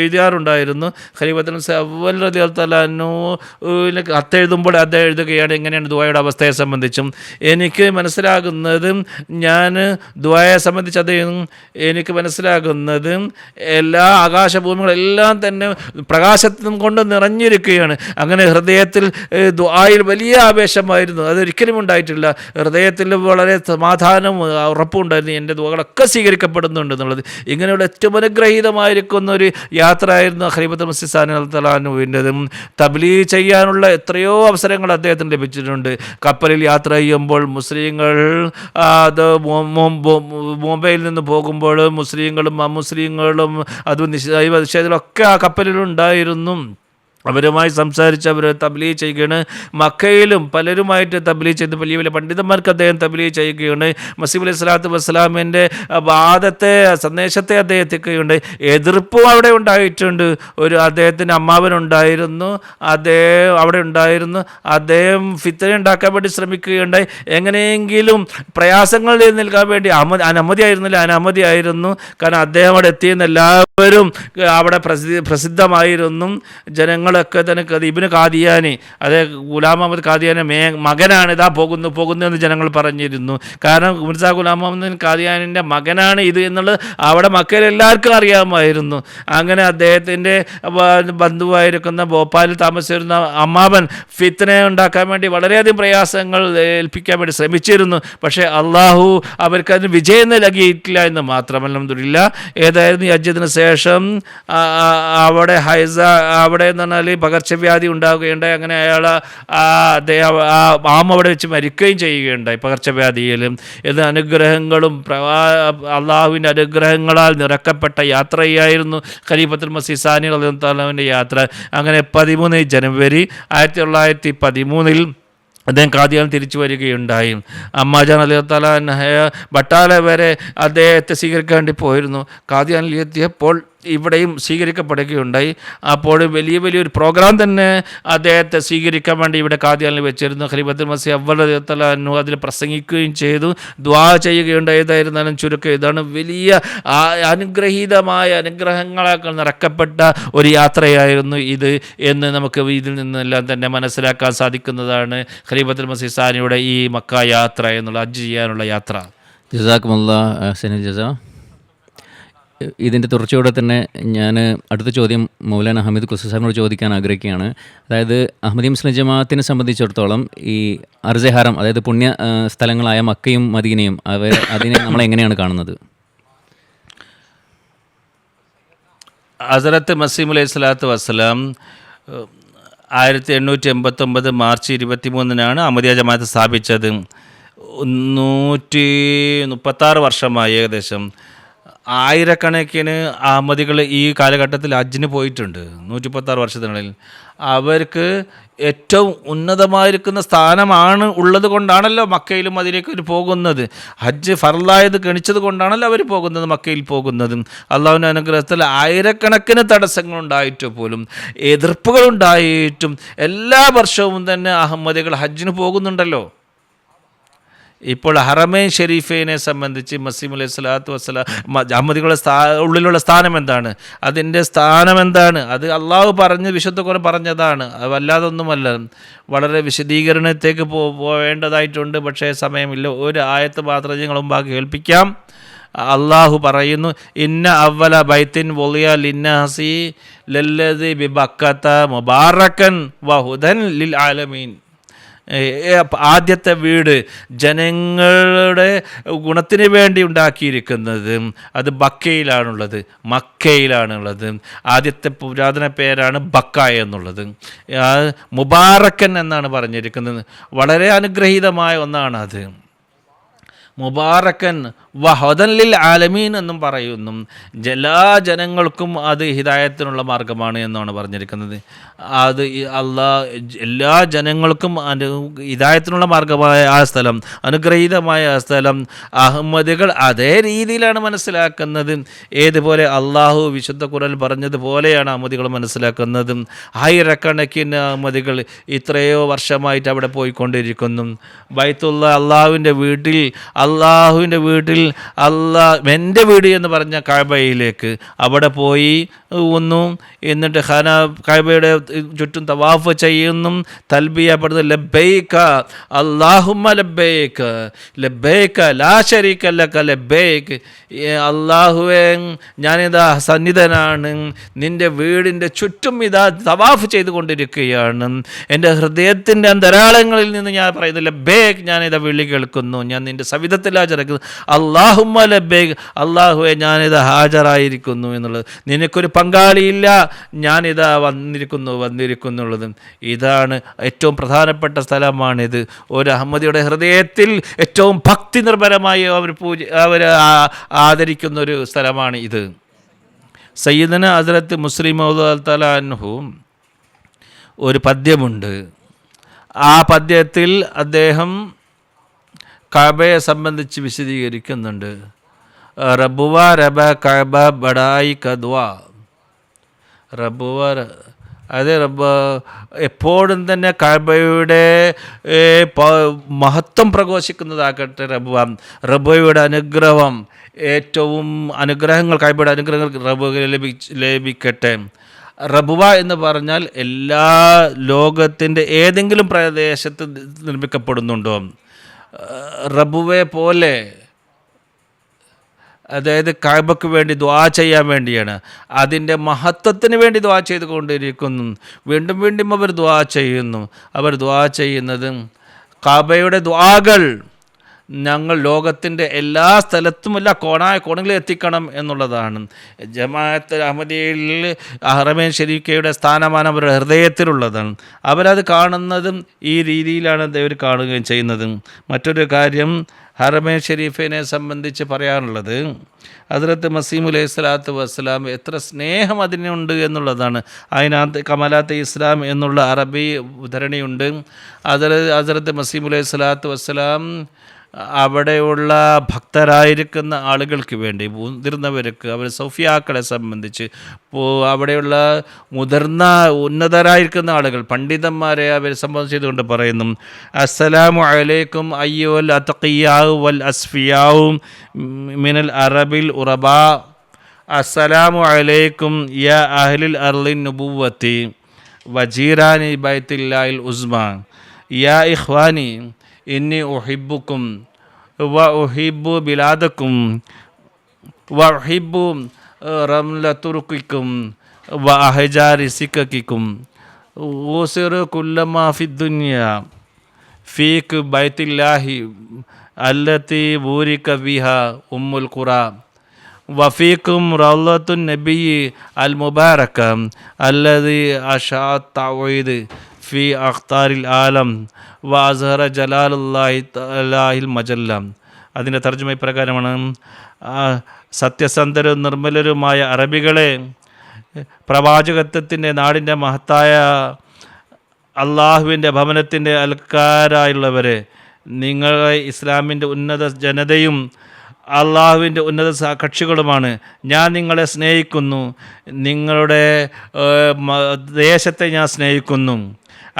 എഴുതാറുണ്ടായിരുന്നു. ഖലീഫത്തുൽ മസീഹ് അവ്വൽ റളിയല്ലാഹു തആല അൻഹുവിന് കത്തെഴുതുമ്പോൾ അദ്ദേഹം എഴുതുകയാണ് എങ്ങനെയാണ് ദുആയുടെ അവസ്ഥയെ സംബന്ധിച്ചും. എനിക്ക് മനസ്സിലാകുന്നത്, ഞാൻ ദുആയെ സംബന്ധിച്ച് അദ്ദേഹം എനിക്ക് മനസ്സിലാകുന്നത് എല്ലാ ആകാശഭൂമികളെല്ലാം തന്നെ പ്രകാശത്തും കൊണ്ട് നിറഞ്ഞിരിക്കുകയാണ്. അങ്ങനെ ഹൃദയത്തിൽ ദുആയിൽ വലിയ ആവേശമായിരുന്നു, അതൊരിക്കലും ഉണ്ടായിട്ടില്ല. ഹൃദയത്തിൽ വളരെ സമാധാനം ഉറപ്പുണ്ടായിരുന്നു, എൻ്റെ ദുആകളൊക്കെ സ്വീകരിക്കപ്പെടുന്നുണ്ട് എന്നുള്ളത്. ഇങ്ങനെയുള്ള ഏറ്റവും അനുഗ്രഹീതമായിരിക്കുന്ന ഒരു യാത്രയായിരുന്നു ഖലീഫത്തുൽ മസീഹ് സാനി റളിയല്ലാഹു അൻഹുവിൻ്റെതും. തബ്ലീഗ് ചെയ്യാനുള്ള എത്രയോ അവസരങ്ങൾ അദ്ദേഹത്തിന് ലഭിച്ചിട്ടുണ്ട്. കപ്പലിൽ യാത്ര ചെയ്യുമ്പോൾ മുസ്ലിങ്ങൾ അത് മുംബൈയിൽ നിന്ന് പോകുമ്പോൾ മുസ്ലിങ്ങളും അമുസ്ലിങ്ങളും അതും നിഷേധങ്ങളൊക്കെ ആ കപ്പലിലുണ്ടായിരുന്നു. അവരുമായി സംസാരിച്ച് അവർ തബ്ലീഗ് ചെയ്യുകയാണ്. മക്കയിലും പലരുമായിട്ട് തബ്ലീഗ് ചെയ്ത് വലിയ വലിയ പണ്ഡിതന്മാർക്ക് അദ്ദേഹം തബ്ലീഗ് ചെയ്യുകയാണ്. മസീഹ് അലൈഹി സ്വലാത്തു വസ്സലാമിൻ്റെ വാദത്തെ സന്ദേശത്തെ അദ്ദേഹം എത്തിക്കുകയുണ്ട്. എതിർപ്പും അവിടെ ഉണ്ടായിട്ടുണ്ട്. അദ്ദേഹത്തിൻ്റെ അമ്മാവനുണ്ടായിരുന്നു, അദ്ദേഹം അവിടെ ഉണ്ടായിരുന്നു. അദ്ദേഹം ഫിത്ന ഉണ്ടാക്കാൻ വേണ്ടി ശ്രമിക്കുകയുണ്ടായി. എങ്ങനെയെങ്കിലും പ്രയാസങ്ങളിൽ നിൽക്കാൻ വേണ്ടി അനമതിയായിരുന്നു. കാരണം അദ്ദേഹം അവിടെ എത്തിയെന്ന് എല്ലാവരും അവിടെ പ്രസിദ്ധമായിരുന്നു. ജനങ്ങൾ ഞങ്ങളൊക്കെ തന്നെ ഇബ്നു ഖാദിയാനി, അതേ ഗുലാം മുഹമ്മദ് ഖാദിയാനി മകനാണ് ഇതാ പോകുന്നു എന്ന് ജനങ്ങൾ പറഞ്ഞിരുന്നു. കാരണം മിർസ ഗുലാം മുഹമ്മദ് ഖാദിയാനിൻ്റെ മകനാണ് ഇത് എന്നുള്ളത് അവിടെ മക്കയിൽ എല്ലാവർക്കും അറിയാമായിരുന്നു. അങ്ങനെ അദ്ദേഹത്തിൻ്റെ ബന്ധുവായിരിക്കുന്ന ഭോപ്പാലിൽ താമസിച്ചിരുന്ന അമ്മാവൻ ഫിത്ന ഉണ്ടാക്കാൻ വേണ്ടി വളരെയധികം പ്രയാസങ്ങൾ ഏൽപ്പിക്കാൻ വേണ്ടി ശ്രമിച്ചിരുന്നു. പക്ഷേ അള്ളാഹു അവർക്കതിന് വിജയം നൽകിയിട്ടില്ല എന്ന് മാത്രമല്ല. അൽഹംദുലില്ലാ, ഏതായിരുന്നു ഈ ഹജ്ജിന് ശേഷം അവിടെ അവിടെ എന്ന് പറഞ്ഞാൽ പകർച്ചവ്യാധി ഉണ്ടാവുകയുണ്ടായി. അങ്ങനെ അയാൾ അദ്ദേഹം അവിടെ വെച്ച് മരിക്കുകയും ചെയ്യുകയുണ്ടായി പകർച്ചവ്യാധിയിലും. ഇത് അനുഗ്രഹങ്ങളും അള്ളാഹുവിൻ്റെ അനുഗ്രഹങ്ങളാൽ നിറക്കപ്പെട്ട യാത്രയായിരുന്നു ഖലീഫത്തുൽ മസീഹ് സാനി റളിയല്ലാഹു തആലാവിൻ്റെ യാത്ര. അങ്ങനെ 13 ജനുവരി 1913 അദ്ദേഹം ഖാദിയാൻ തിരിച്ചു വരികയുണ്ടായി. അമ്മാജാൻ റളിയല്ലാഹു തആല അൻഹ ബട്ടാല വരെ അദ്ദേഹത്തെ സ്വീകരിക്കാൻ വേണ്ടി പോയിരുന്നു. ഖാദിയാനിൽ എത്തിയപ്പോൾ ഇവിടെയും സ്വീകരിക്കപ്പെടുകയുണ്ടായി. അപ്പോൾ വലിയൊരു പ്രോഗ്രാം തന്നെ അദ്ദേഹത്തെ സ്വീകരിക്കാൻ വേണ്ടി ഇവിടെ ഖാദിയാനിൽ വെച്ചിരുന്നു. ഖലീഫത്തുൽ മസീഹ് അവ്വൽ റളിയല്ലാഹു തആല അൻഹു അതിൽ പ്രസംഗിക്കുകയും ചെയ്തു, ദുആ ചെയ്യുകയുണ്ടായതായിരുന്നാലും ചുരുക്കം ഇതാണ് വലിയ അനുഗ്രഹീതമായ അനുഗ്രഹങ്ങളാൽ നിറക്കപ്പെട്ട ഒരു യാത്രയായിരുന്നു ഇത് എന്ന് നമുക്ക് ഇതിൽ നിന്നെല്ലാം തന്നെ മനസ്സിലാക്കാൻ സാധിക്കുന്നതാണ് ഖലീഫത്തുൽ മസീഹ് സാനിയുടെ ഈ മക്ക യാത്ര എന്നുള്ള ഹജ്ജ് ചെയ്യാനുള്ള യാത്ര. ജസാക്കുമുല്ലാഹ് അഹ്സനുൽ ജസാ. ഇതിൻ്റെ തുടർച്ചയോടെ തന്നെ ഞാൻ അടുത്ത ചോദ്യം മൗലാന ഹമീദ് ഖുസ്സ സാഹിബിനോട് ചോദിക്കാൻ ആഗ്രഹിക്കുകയാണ്. അതായത് അഹ്മദി മുസ്ലിം ജമാഅത്തിനെ സംബന്ധിച്ചിടത്തോളം ഈ അർസെ ഹറം, അതായത് പുണ്യ സ്ഥലങ്ങളായ മക്കയും മദീനയും അതിനെ നമ്മളെങ്ങനെയാണ് കാണുന്നത്? ഹസ്രത്ത് മസീഹ് അലൈഹി സ്വലാത്തു വസ്സലാം 1889 മാർച്ച് 23 അഹ്മദിയ ജമാഅത്ത് സ്ഥാപിച്ചത്. 136 വർഷമായി. ഏകദേശം ആയിരക്കണക്കിന് അഹമ്മദികൾ ഈ കാലഘട്ടത്തിൽ ഹജ്ജിന് പോയിട്ടുണ്ട്. 136 വർഷത്തിനുള്ളിൽ അവർക്ക് ഏറ്റവും ഉന്നതമായിരിക്കുന്ന സ്ഥാനമാണ് ഉള്ളത് കൊണ്ടാണല്ലോ മക്കയിലും അതിലേക്ക് അവർ പോകുന്നത്. ഹജ്ജ് ഫർലായത് ഗണിച്ചത് കൊണ്ടാണല്ലോ അവർ പോകുന്നത്, മക്കയിൽ പോകുന്നത്. അള്ളാഹുവിൻ്റെ അനുഗ്രഹത്തിൽ ആയിരക്കണക്കിന് തടസ്സങ്ങളുണ്ടായിട്ട് പോലും എതിർപ്പുകളുണ്ടായിട്ടും എല്ലാ വർഷവും തന്നെ അഹമ്മദികൾ ഹജ്ജിന് പോകുന്നുണ്ടല്ലോ. ഇപ്പോൾ ഹറമൈൻ ഷെരീഫിനെ സംബന്ധിച്ച് മസീഹ് അലൈഹി സ്വലാത്തു വസ്സലാം അഹമ്മദികളുടെ ഉള്ളിലുള്ള സ്ഥാനം എന്താണ്, അതിൻ്റെ സ്ഥാനം എന്താണ്, അത് അള്ളാഹു പറഞ്ഞ് വിശുദ്ധ ഖുർആൻ പറഞ്ഞതാണ്, വല്ലാതൊന്നുമല്ല. വളരെ വിശദീകരണത്തേക്ക് പോവേണ്ടതായിട്ടുണ്ട്, പക്ഷേ സമയമില്ല. ഒരു ആയത്ത് മാത്രം ഞങ്ങൾ മുമ്പാകെ കേൾപ്പിക്കാം. അള്ളാഹു പറയുന്നു, ഇന്ന അവല ബൈത്തിൻ വളിയ ലിന്നാസി ലല്ലദി ബിബക്കത മുബാറകൻ വഹുദൻ ലിൽ ആലമീൻ. ആദ്യത്തെ വീട് ജനങ്ങളുടെ ഗുണത്തിന് വേണ്ടി ഉണ്ടാക്കിയിരിക്കുന്നത് അത് ബക്കയിലാണുള്ളത്, മക്കയിലാണുള്ളത്. ആദ്യത്തെ പുരാതന പേരാണ് ബക്ക എന്നുള്ളത്. മുബാറക്കൻ എന്നാണ് പറഞ്ഞിരിക്കുന്നത്. വളരെ അനുഗ്രഹീതമായ ഒന്നാണ് അത്. മുബാറക്കൻ വഹദൻ ലിൽ ആലമീൻ എന്നും പറയുന്നു. എല്ലാ ജനങ്ങൾക്കും അത് ഹിദായത്തിനുള്ള മാർഗമാണ് എന്നാണ് പറഞ്ഞിരിക്കുന്നത്. അത് എല്ലാ ജനങ്ങൾക്കും ഹിദായത്തിനുള്ള മാർഗമായ ആ സ്ഥലം, അനുഗ്രഹീതമായ ആ സ്ഥലം അഹമ്മദികൾ അതേ രീതിയിലാണ് മനസ്സിലാക്കുന്നത്. ഏതുപോലെ അള്ളാഹു വിശുദ്ധ ഖുർആനിൽ പറഞ്ഞതുപോലെയാണ് അഹമ്മദികൾ മനസ്സിലാക്കുന്നത്. ആയിരക്കണക്കിന് അഹമ്മദികൾ ഇത്രയോ വർഷമായിട്ട് അവിടെ പോയിക്കൊണ്ടിരിക്കുന്നു. ബൈത്തുള്ള അള്ളാഹുവിൻ്റെ വീട്ടിൽ എൻ്റെ വീട് എന്ന് പറഞ്ഞ കഅബയിലേക്ക് അവിടെ പോയി വന്നു. എന്നിട്ട് കഅബയുടെ ചുറ്റും തവാഫ് ചെയ്യുന്നു, തൽബിയ പെടുന്നു, ലബ്ബൈക അല്ലാഹുമ്മ ലബ്ബൈക ലബ്ബൈക ലാ ശരീക ലക ലബ്ബൈക. അല്ലാഹുവേ, ഞാനിതാ സന്നിധനാണ്, നിൻ്റെ വീടിൻ്റെ ചുറ്റും ഇതാ തവാഫ് ചെയ്തുകൊണ്ടിരിക്കുകയാണ്. എൻ്റെ ഹൃദയത്തിൻ്റെ അന്തരാളങ്ങളിൽ നിന്ന് ഞാൻ പറയുന്നു ലബ്ബൈക, ഞാനിതാ വിളി കേൾക്കുന്നു, ഞാൻ നിൻ്റെ സവിധത്തിൽ ഹാജരാക്കുന്നു. അല്ലാഹുമ്മ ലബ്ബൈക, അല്ലാഹുവേ ഞാനിതാ ഹാജരായിരിക്കുന്നു എന്നുള്ളത്. നിനക്കൊരു പങ്കാളിയില്ല, ഞാനിതാ വന്നിരിക്കുന്നുള്ളത്. ഇതാണ് ഏറ്റവും പ്രധാനപ്പെട്ട സ്ഥലമാണിത്. ഒരു അഹമ്മദിയുടെ ഹൃദയത്തിൽ ഏറ്റവും ഭക്തി നിർഭരമായി അവർ ആദരിക്കുന്ന ഒരു സ്ഥലമാണ് ഇത്. സയ്യിദന ഹസ്രത്ത് മുസ്ലിം റളിയല്ലാഹു തആല അൻഹു ഒരു പദ്യമുണ്ട്. ആ പദ്യത്തിൽ അദ്ദേഹം കഅബയെ സംബന്ധിച്ച് വിശദീകരിക്കുന്നുണ്ട്. റബ്ബുവ റബ കഅബ ബഡായി കദ്വാ. റബ്ബുവ, അതെ, എപ്പോഴും തന്നെ കഅബയുടെ മഹത്വം പ്രഘോഷിക്കുന്നതാകട്ടെ റബ്ബയുടെ അനുഗ്രഹം, ഏറ്റവും അനുഗ്രഹങ്ങൾ കഅബയുടെ അനുഗ്രഹങ്ങൾ റബ്ബ് ലഭിക്കട്ടെ. റബുവ എന്ന് പറഞ്ഞാൽ എല്ലാ ലോകത്തിൻ്റെ ഏതെങ്കിലും പ്രദേശത്ത് നിർമ്മിക്കപ്പെടുന്നുണ്ടോ? റബുവെ പോലെ, അതായത് കഅബയ്ക്ക് വേണ്ടി ദുആ ചെയ്യാൻ വേണ്ടിയാണ്, അതിൻ്റെ മഹത്വത്തിന് വേണ്ടി ദുആ ചെയ്തുകൊണ്ടിരിക്കുന്നു. വീണ്ടും വീണ്ടും അവർ ദുആ ചെയ്യുന്നു. അവർ ദുആ ചെയ്യുന്നത് കഅബയുടെ ദുആകൾ ഞങ്ങൾ ലോകത്തിൻ്റെ എല്ലാ സ്ഥലത്തുമല്ല കോണുകളിൽ എത്തിക്കണം എന്നുള്ളതാണ്. ജമാഅത്ത് അഹമ്മദിയയിൽ ഹറമൈൻ ഷരീഫയുടെ സ്ഥാനമാനം അവരുടെ ഹൃദയത്തിലുള്ളതാണ്. അവരത് കാണുന്നതും ഈ രീതിയിലാണ് അവർ കാണുകയും ചെയ്യുന്നത്. മറ്റൊരു കാര്യം ഹറമൈൻ ഷരീഫിനെ സംബന്ധിച്ച് പറയാനുള്ളത്, ഹദ്റത്ത് മസീഹ് അലൈഹി സ്വലാത്തു വസ്സലാം എത്ര സ്നേഹം അതിനുണ്ട് എന്നുള്ളതാണ്. അതിനകത്ത് കമലാത്ത് ഇസ്ലാം എന്നുള്ള അറബി ഉദ്ധരണിയുണ്ട്. ഹദ്റത്ത് മസീഹ് അലൈഹി സ്വലാത്തു വസ്സലാം അവിടെയുള്ള ഭക്തരായിരിക്കുന്ന ആളുകൾക്ക് വേണ്ടി, മുതിർന്നവർക്ക്, അവർ സൗഫിയാക്കളെ സംബന്ധിച്ച്, അവിടെയുള്ള മുതിർന്ന ഉന്നതരായിരിക്കുന്ന ആളുകൾ, പണ്ഡിതന്മാരെ അവരെ സംബന്ധിച്ചുകൊണ്ട് പറയുന്നു, അസ്സലാമു അലൈക്കും അയ്യുൽ അത്ഖിയാഉ വൽ അസ്ഫിയാഉ മിനൽ അറബിൽ ഉറബാ, അസ്സലാമു അലൈക്കും യാ അഹ്ലിൽ അർളിൻ നുബുവത്തി വജീറാനി ബൈത്തില്ലാഹിൽ ഉസ്മാ, യാ ഇഖ്വാനി ഇന്നി ഉഹിബ്ബുക്കും വ ഉഹിബ്ബു ബിലാദക്കും വ ഉഹിബ്ബു റംല തുർക്കിക്കും വ അഹ്ജാരി സിക്കക്കിക്കും ഊസിറു കുല്ലമാ ഫിദ്ദുനിയ ഫീക് ബൈത്തില്ലാഹി അല്ലത്തി ബൂരിക ബിഹാ ഉമ്മുൽ ഖുറാ വഫീക്കും റൗളത്തുൻ നബി അൽ മുബാറക അല്ലദി അഷാഅത് തഅവീദ് ഫി അഖ്താരിൽ ആലം വ അസ്ഹറ ജലാലുല്ലാഹിൽ മജല്ല. അതിൻ്റെ തർജ്ജമ ഇപ്രകാരമാണ്: സത്യസന്ധരും നിർമ്മലരുമായ അറബികളെ, പ്രവാചകത്വത്തിൻ്റെ നാടിൻ്റെ മഹത്തായ അള്ളാഹുവിൻ്റെ ഭവനത്തിൻ്റെ അൽക്കാരായുള്ളവരെ, നിങ്ങളെ ഇസ്ലാമിൻ്റെ ഉന്നത ജനതയും അള്ളാഹുവിൻ്റെ ഉന്നത കക്ഷികളുമാണ്. ഞാൻ നിങ്ങളെ സ്നേഹിക്കുന്നു, നിങ്ങളുടെ ദേശത്തെ ഞാൻ സ്നേഹിക്കുന്നു,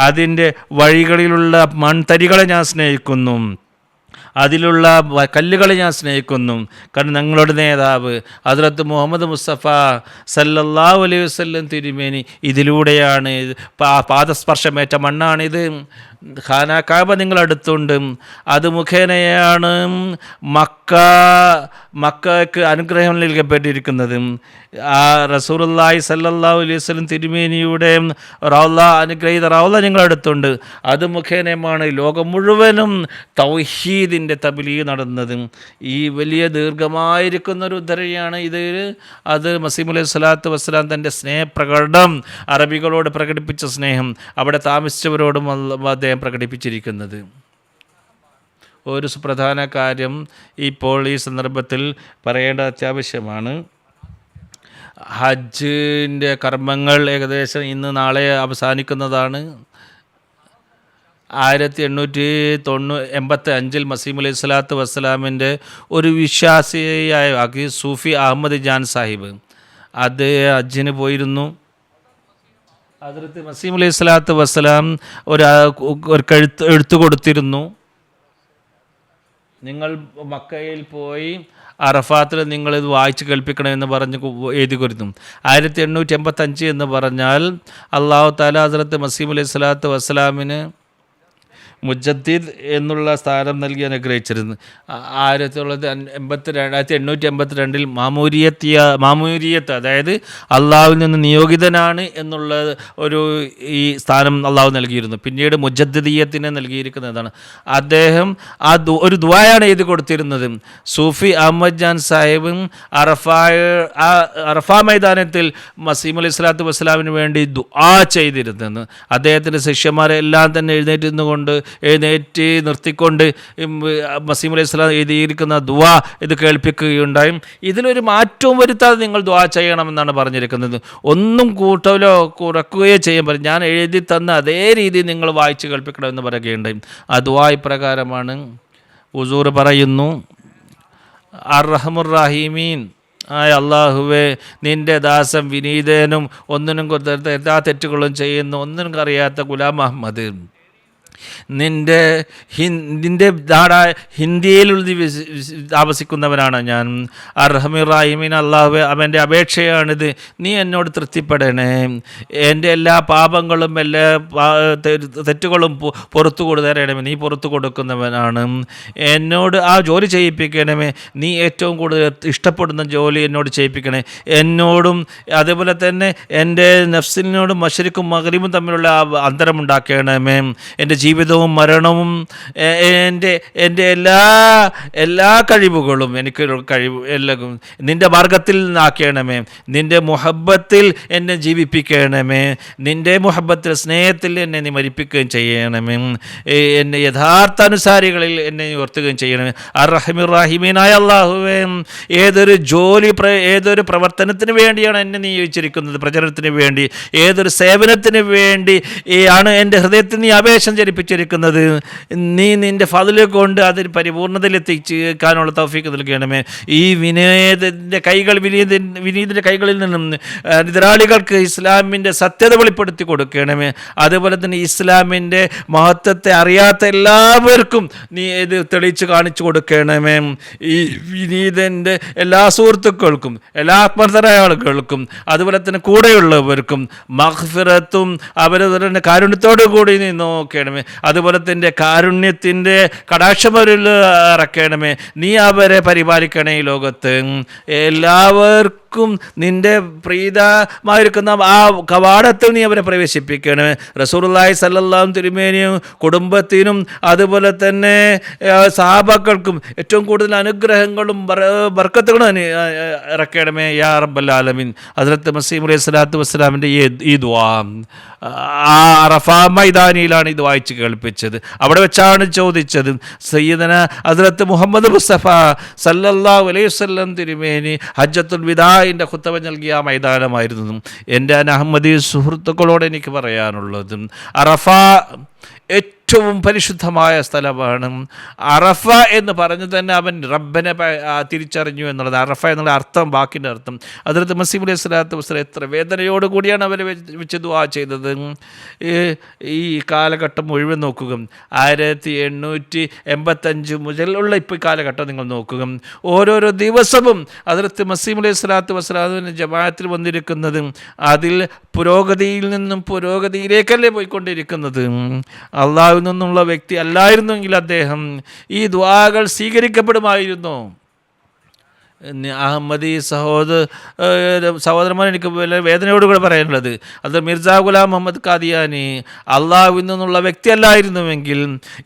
അതിൻ്റെ വഴികളിലുള്ള മൺതരികളെ ഞാൻ സ്നേഹിക്കുന്നു, അതിലുള്ള കല്ലുകളെ ഞാൻ സ്നേഹിക്കുന്നു. കാരണം ഞങ്ങളുടെ നേതാവ് ഹദ്റത്ത് മുഹമ്മദ് മുസ്തഫ സല്ലല്ലാഹു അലൈഹി വസല്ലം തിരുമേനി ഇതിലൂടെയാണ്, പാദസ്പർശമേറ്റ മണ്ണാണിത്. ഖാന കഅബ നിങ്ങളടുത്തുണ്ട്, അത് മുഖേനയാണ് മക്കയ്ക്ക് അനുഗ്രഹം നൽകപ്പെട്ടിരിക്കുന്നത്. ആ റസൂലുള്ളാഹി സല്ലല്ലാഹു അലൈഹി വസല്ലം തിരുമേനിയുടെ റൗള, അനുഗ്രഹീത റൗള നിങ്ങളടുത്തുണ്ട്. അത് മുഖേനയാണ് ലോകം മുഴുവനും തൗഹീദിൻ്റെ തബ്ലീഗ് നടന്നത്. ഈ വലിയ ദീർഘമായിരിക്കുന്നൊരു ഉദ്ധരണിയാണ് ഇത്. അത് മസീഹ് അലൈഹി സ്വലാത്തു വസ്സലാം തൻ്റെ സ്നേഹപ്രകടനം, അറബികളോട് പ്രകടിപ്പിച്ച സ്നേഹം അവിടെ താമസിച്ചവരോടും അദ്ദേഹം പ്രകടിപ്പിച്ചിരിക്കുന്നത്. ഒരു സുപ്രധാന കാര്യം ഇപ്പോൾ ഈ സന്ദർഭത്തിൽ പറയേണ്ടത് അത്യാവശ്യമാണ്. ഹജ്ജിൻ്റെ കർമ്മങ്ങൾ ഏകദേശം ഇന്ന് നാളെ അവസാനിക്കുന്നതാണ്. 1885 മസീഹ് അലൈഹി സ്വലാത്തു വസ്സലാമിൻ്റെ ഒരു വിശ്വാസിയായ സൂഫി അഹമ്മദ് ജാൻ സാഹിബ് അത് ഹജ്ജിന് പോയിരുന്നു. ഹദ്റത്ത് മസീഹ് അലൈഹി സ്വലാത്തു വസ്സലാം ഒരു എഴുത്ത് കൊടുത്തിരുന്നു: നിങ്ങൾ മക്കയിൽ പോയി അറഫാത്തിൽ നിങ്ങളിത് വായിച്ച് കേൾപ്പിക്കണമെന്ന് പറഞ്ഞ് എഴുതി കൊടുത്തു. 1885 എന്ന് പറഞ്ഞാൽ അള്ളാഹു തആല ഹദ്റത്ത് മസീഹ് അലൈഹി സ്വലാത്തു വസ്സലാമിന് മുജദ്ദിദ് എന്നുള്ള സ്ഥാനം നൽകി അനുഗ്രഹിച്ചിരുന്നു. 1882 മാമൂരിയത്ത്, അതായത് അള്ളാഹുവിൽ നിന്ന് നിയോഗിതനാണ് എന്നുള്ള ഈ സ്ഥാനം അള്ളാഹു നൽകിയിരുന്നു. പിന്നീട് മുജദ്ദിദിയത്തിനെ നൽകിയിരിക്കുന്നതാണ്. അദ്ദേഹം ഒരു ദുആയാണ് എഴുതി കൊടുത്തിരുന്നത്. സൂഫി അഹമ്മദ് ജാൻ സാഹിബും അറഫ മൈതാനത്തിൽ മസീഹ് അലൈഹി സ്വലാത്തു വസ്സലാമിന് വേണ്ടി ദുആ ചെയ്തിരുന്നു. അദ്ദേഹത്തിൻ്റെ ശിഷ്യന്മാരെ എല്ലാം തന്നെ എഴുന്നേറ്റ് നിർത്തിക്കൊണ്ട് മസീഹ് അലൈഹി സ്വലാം എഴുതിയിരിക്കുന്ന ദുആ ഇത് കേൾപ്പിക്കുകയുണ്ടായി. ഇതിലൊരു മാറ്റവും വരുത്താതെ നിങ്ങൾ ദുആ ചെയ്യണമെന്നാണ് പറഞ്ഞിരിക്കുന്നത്. ഒന്നും കൂട്ടലോ കുറക്കുകയോ ചെയ്യാൻ പറയും. ഞാൻ എഴുതി തന്ന അതേ രീതിയിൽ നിങ്ങൾ വായിച്ച് കേൾപ്പിക്കണമെന്ന് പറയുകയുണ്ടായി. ആ ദുആ ഇപ്രകാരമാണ്. ഹുസൂർ പറയുന്നു: അർറഹമുർ റഹീമീൻ, അള്ളാഹുവേ, നിൻ്റെ ദാസൻ വിനീതനും ഒന്നിനും എല്ലാ തെറ്റുകളും ചെയ്യുന്നു, ഒന്നിനും അറിയാത്ത ഗുലാം അഹമ്മദ്, നിന്റെ നാടായ ഹിന്ദിയിൽ താമസിക്കുന്നവനാണ് ഞാൻ. അർഹമിറാഹിമീൻ അള്ളാഹുവേ, അവൻ്റെ അപേക്ഷയാണിത്, നീ എന്നോട് തൃപ്തിപ്പെടണേ. എൻ്റെ എല്ലാ പാപങ്ങളും എല്ലാ തെറ്റുകളും പുറത്തു കൊടുത്തരണമേ. നീ പുറത്തു കൊടുക്കുന്നവനാണ്. എന്നോട് ആ ജോലി ചെയ്യിപ്പിക്കണമേ. നീ ഏറ്റവും കൂടുതൽ ഇഷ്ടപ്പെടുന്ന ജോലി എന്നോട് ചെയ്യിപ്പിക്കണേ. എന്നോടും അതുപോലെ തന്നെ എൻ്റെ നഫ്സിനോടും മശരിക്കും മഗ്രിബും തമ്മിലുള്ള അന്തരമുണ്ടാക്കണമേ. എൻ്റെ ജീവിതവും മരണവും എൻ്റെ എല്ലാ കഴിവുകളും എനിക്ക് എല്ലാം നിൻ്റെ മാർഗത്തിൽ നിന്നാക്കണമേ. നിൻ്റെ മുഹബ്ബത്തിൽ എന്നെ ജീവിപ്പിക്കണമേ. നിൻ്റെ മുഹബ്ബത്തിൽ സ്നേഹത്തിൽ എന്നെ നീ മരിപ്പിക്കുകയും ചെയ്യണമേ. എന്നെ യഥാർത്ഥ അനുസാരികളിൽ എന്നെ ഉയർത്തുകയും ചെയ്യണമേ. അർറഹീമീനായ അല്ലാഹുവേ, ഏതൊരു പ്രവർത്തനത്തിന് വേണ്ടിയാണ് എന്നെ നിയോഗിച്ചിരിക്കുന്നത്, പ്രചരണത്തിന് വേണ്ടി, ഏതൊരു സേവനത്തിന് വേണ്ടി ആണ് എൻ്റെ ഹൃദയത്തിൽ നീ ആവേശം ജനിപ്പിച്ചിരിക്കുന്നത്, നീ നിൻ്റെ ഫദ്ല് കൊണ്ട് അതിന് പരിപൂർണതയിലെത്തിക്കാനുള്ള തൗഫീക്ക് നൽകണമേ. ഈ വിനീതൻ്റെ കൈകളിൽ നിന്നും എതിരാളികൾക്ക് ഇസ്ലാമിൻ്റെ സത്യത വെളിപ്പെടുത്തി കൊടുക്കണമേ. അതുപോലെ തന്നെ ഇസ്ലാമിൻ്റെ മഹത്വത്തെ അറിയാത്ത എല്ലാവർക്കും നീ ഇത് തെളിയിച്ച് കാണിച്ചു കൊടുക്കണമേ. ഈ വിനീതൻ്റെ എല്ലാ സുഹൃത്തുക്കൾക്കും എല്ലാ ആത്മാർത്ഥരായ ആളുകൾക്കും അതുപോലെ തന്നെ കൂടെയുള്ളവർക്കും മഗ്ഫിറത്തും അവരുടെ കാരുണ്യത്തോടു കൂടി നീ നോക്കണമേ. അതുപോലെ തന്നെ കാരുണ്യത്തിൻ്റെ കടാക്ഷമരിൽ ഇറക്കണമേ. നീ അവരെ പരിപാലിക്കണേ. ഈ ലോകത്ത് എല്ലാവർക്കും നിന്റെ പ്രീതമായിരിക്കുന്ന ആ കവാടത്തിൽ നീ അവരെ പ്രവേശിപ്പിക്കണമേ. റസൂലുള്ളാഹി സ്വല്ലല്ലാഹു അലൈഹി തിരുമേനിയും കുടുംബത്തിനും അതുപോലെ തന്നെ സഹാബാക്കൾക്കും ഏറ്റവും കൂടുതൽ അനുഗ്രഹങ്ങളും ബർക്കത്തുകളും ഇറക്കണമേ യാ റബ്ബൽ ആലമീൻ. ഹദ്റത്ത് മസീഹ് അലൈഹി സ്വലാത്തു വസ്സലാമിൻ്റെ ഈ ദുആ ആ അറഫാ മൈതാനിയിലാണ് ഇത് വായിച്ച് കേൾപ്പിച്ചത്. അവിടെ വെച്ചാണ് ചോദിച്ചത്. സയ്യിദന ഹദ്റത്ത് മുഹമ്മദ് മുസ്തഫ സല്ലല്ലാഹു അലൈഹി വസല്ലം തിരുമേനി ഹജ്ജത്തുൽ വിദാഇൻ്റെ ഖുത്ബ നൽകിയ ആ മൈതാനമായിരുന്നു. എൻ്റെ അഹമ്മദി സുഹൃത്തുക്കളോട് എനിക്ക് പറയാനുള്ളത്, അറഫ ഏറ്റവും പരിശുദ്ധമായ സ്ഥലമാണ്. അറഫ എന്ന് പറഞ്ഞു തന്നെ അവൻ റബ്ബനെ തിരിച്ചറിഞ്ഞു എന്നുള്ളത്. അറഫ എന്നുള്ള അർത്ഥം, വാക്കിൻ്റെ അർത്ഥം. ഹദ്റത്ത് മസീഹ് അലൈഹി സ്വലാത്തു വസ്സലാം എത്ര വേദനയോടുകൂടിയാണ് അവരെ വെച്ച് ദുആ ചെയ്തത്. ഈ കാലഘട്ടം മുഴുവൻ നോക്കുക, 1885 മുതലുള്ള ഇപ്പോൾ ഈ കാലഘട്ടം നിങ്ങൾ നോക്കുക. ഓരോരോ ദിവസവും ഹദ്റത്ത് മസീഹ് അലൈഹി സ്വലാത്തു വസ്സലാമിൻ്റെ ജമാഅത്തിൽ വന്നിരിക്കുന്നത് അതിൽ പുരോഗതിയിൽ നിന്നും പുരോഗതിയിലേക്കല്ലേ പോയിക്കൊണ്ടിരിക്കുന്നത്. അള്ളാഹുവിൽ നിന്നുള്ള വ്യക്തി അല്ലായിരുന്നെങ്കിൽ അദ്ദേഹം ഈ ദുആകൾ സ്വീകരിക്കപ്പെടുമായിരുന്നു. അഹമ്മദി സഹോദരന്മാർ എനിക്ക് വേദനയോടുകൂടെ പറയാനുള്ളത്, അത് മിർസ ഗുലാം മുഹമ്മദ് ഖാദിയാനി അള്ളാഹുവിൽ നിന്നുള്ള വ്യക്തിയല്ലായിരുന്നുവെങ്കിൽ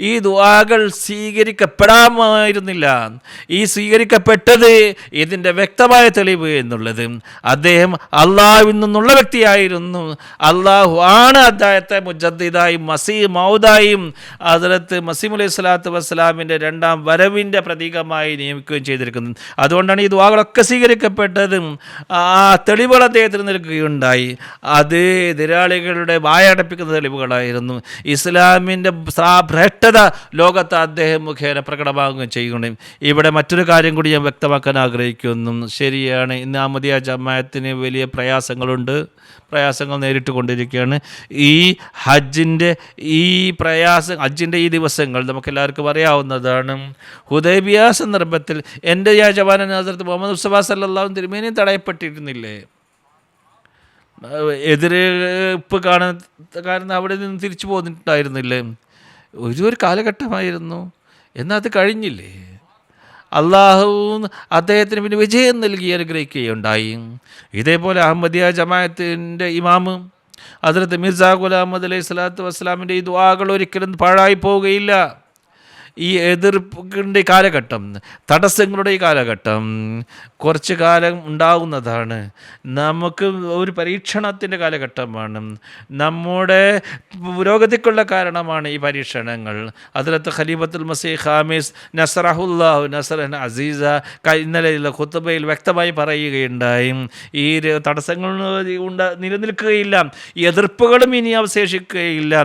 ഈ ദുആകൾ സ്വീകരിക്കപ്പെടാമായിരുന്നില്ല. ഈ സ്വീകരിക്കപ്പെട്ടത് ഇതിൻ്റെ വ്യക്തമായ തെളിവ് എന്നുള്ളത് അദ്ദേഹം അള്ളാഹുവിൽ നിന്നുള്ള വ്യക്തിയായിരുന്നു. അള്ളാഹു ആണ് അദ്ദേഹത്തെ മുജദ്ദിദായും മൗദായും ഹദ്റത്ത് മസീഹ് അലൈഹി സ്വലാത്തു വസ്സലാമിൻ്റെ രണ്ടാം വരവിൻ്റെ പ്രതീകമായി നിയമിക്കുകയും ചെയ്തിരിക്കുന്നത്. അതുകൊണ്ടാണ് ഈ ദുആകളൊക്കെ സ്വീകരിക്കപ്പെട്ടതും ആ തെളിവുകൾ അദ്ദേഹത്തിന് നൽകുകയുണ്ടായി. അത് എതിരാളികളുടെ വായടപ്പിക്കുന്ന തെളിവുകളായിരുന്നു. ഇസ്ലാമിൻ്റെ ഭ്രഷ്ടത ലോകത്ത് അദ്ദേഹം മുഖേന പ്രകടമാകുകയും ചെയ്യുകയും. ഇവിടെ മറ്റൊരു കാര്യം കൂടി ഞാൻ വ്യക്തമാക്കാൻ ആഗ്രഹിക്കുന്നു. ശരിയാണ്, ഇന്ന് അഹമ്മദിയ ജമാഅത്തിന് വലിയ പ്രയാസങ്ങൾ നേരിട്ട് കൊണ്ടിരിക്കുകയാണ്. ഈ ഹജ്ജിൻ്റെ ഈ ദിവസങ്ങൾ നമുക്കെല്ലാവർക്കും അറിയാവുന്നതാണ്. ഹുദൈബിയ സന്ദർഭത്തിൽ എൻ്റെ യാജവാനൻ ഹദ്റത്ത് മുഹമ്മദ് മുസ്തഫ സല്ലല്ലാഹു അലൈഹി തിരുമേനി തടയപ്പെട്ടിരുന്നില്ലേ? എതിർപ്പ് കാരണം അവിടെ നിന്ന് തിരിച്ചു പോന്നിട്ടുണ്ടായിരുന്നില്ലേ? ഒരു കാലഘട്ടമായിരുന്നു. എന്നാൽ അത് കഴിഞ്ഞില്ലേ? അള്ളാഹു അദ്ദേഹത്തിന് പിന്നെ വിജയം നൽകി അനുഗ്രഹിക്കുകയുണ്ടായി. ഇതേപോലെ അഹമ്മദിയ ജമാഅത്തിൻ്റെ ഇമാമ് ഹദ്റത്ത് മിർസ ഗുലാം അഹ്മദ് അലൈഹി സ്വലാത്തു വസ്സലാമിൻ്റെ ഈ ദുആകൾ ഒരിക്കലും പാഴായി പോവുകയില്ല. ഈ എതിർപ്പിൻ്റെ കാലഘട്ടം, തടസ്സങ്ങളുടെ ഈ കാലഘട്ടം കുറച്ച് കാലം ഉണ്ടാകുന്നതാണ്. നമുക്ക് ഒരു പരീക്ഷണത്തിൻ്റെ കാലഘട്ടമാണ്. നമ്മുടെ പുരോഗതിക്കുള്ള കാരണമാണ് ഈ പരീക്ഷണങ്ങൾ. ഹദ്റത്ത് ഖലീഫത്തുൽ മസീഹ് ഖാമിസ് നസ്റഹുല്ലാഹു നസ്റൻ അസീസ ഇന്നലെയുള്ള ഖുത്ബയിൽ വ്യക്തമായി പറയുകയുണ്ടായി. ഈ തടസ്സങ്ങൾ നിലനിൽക്കുകയില്ല, എതിർപ്പുകളും ഇനി അവശേഷിക്കുകയില്ല.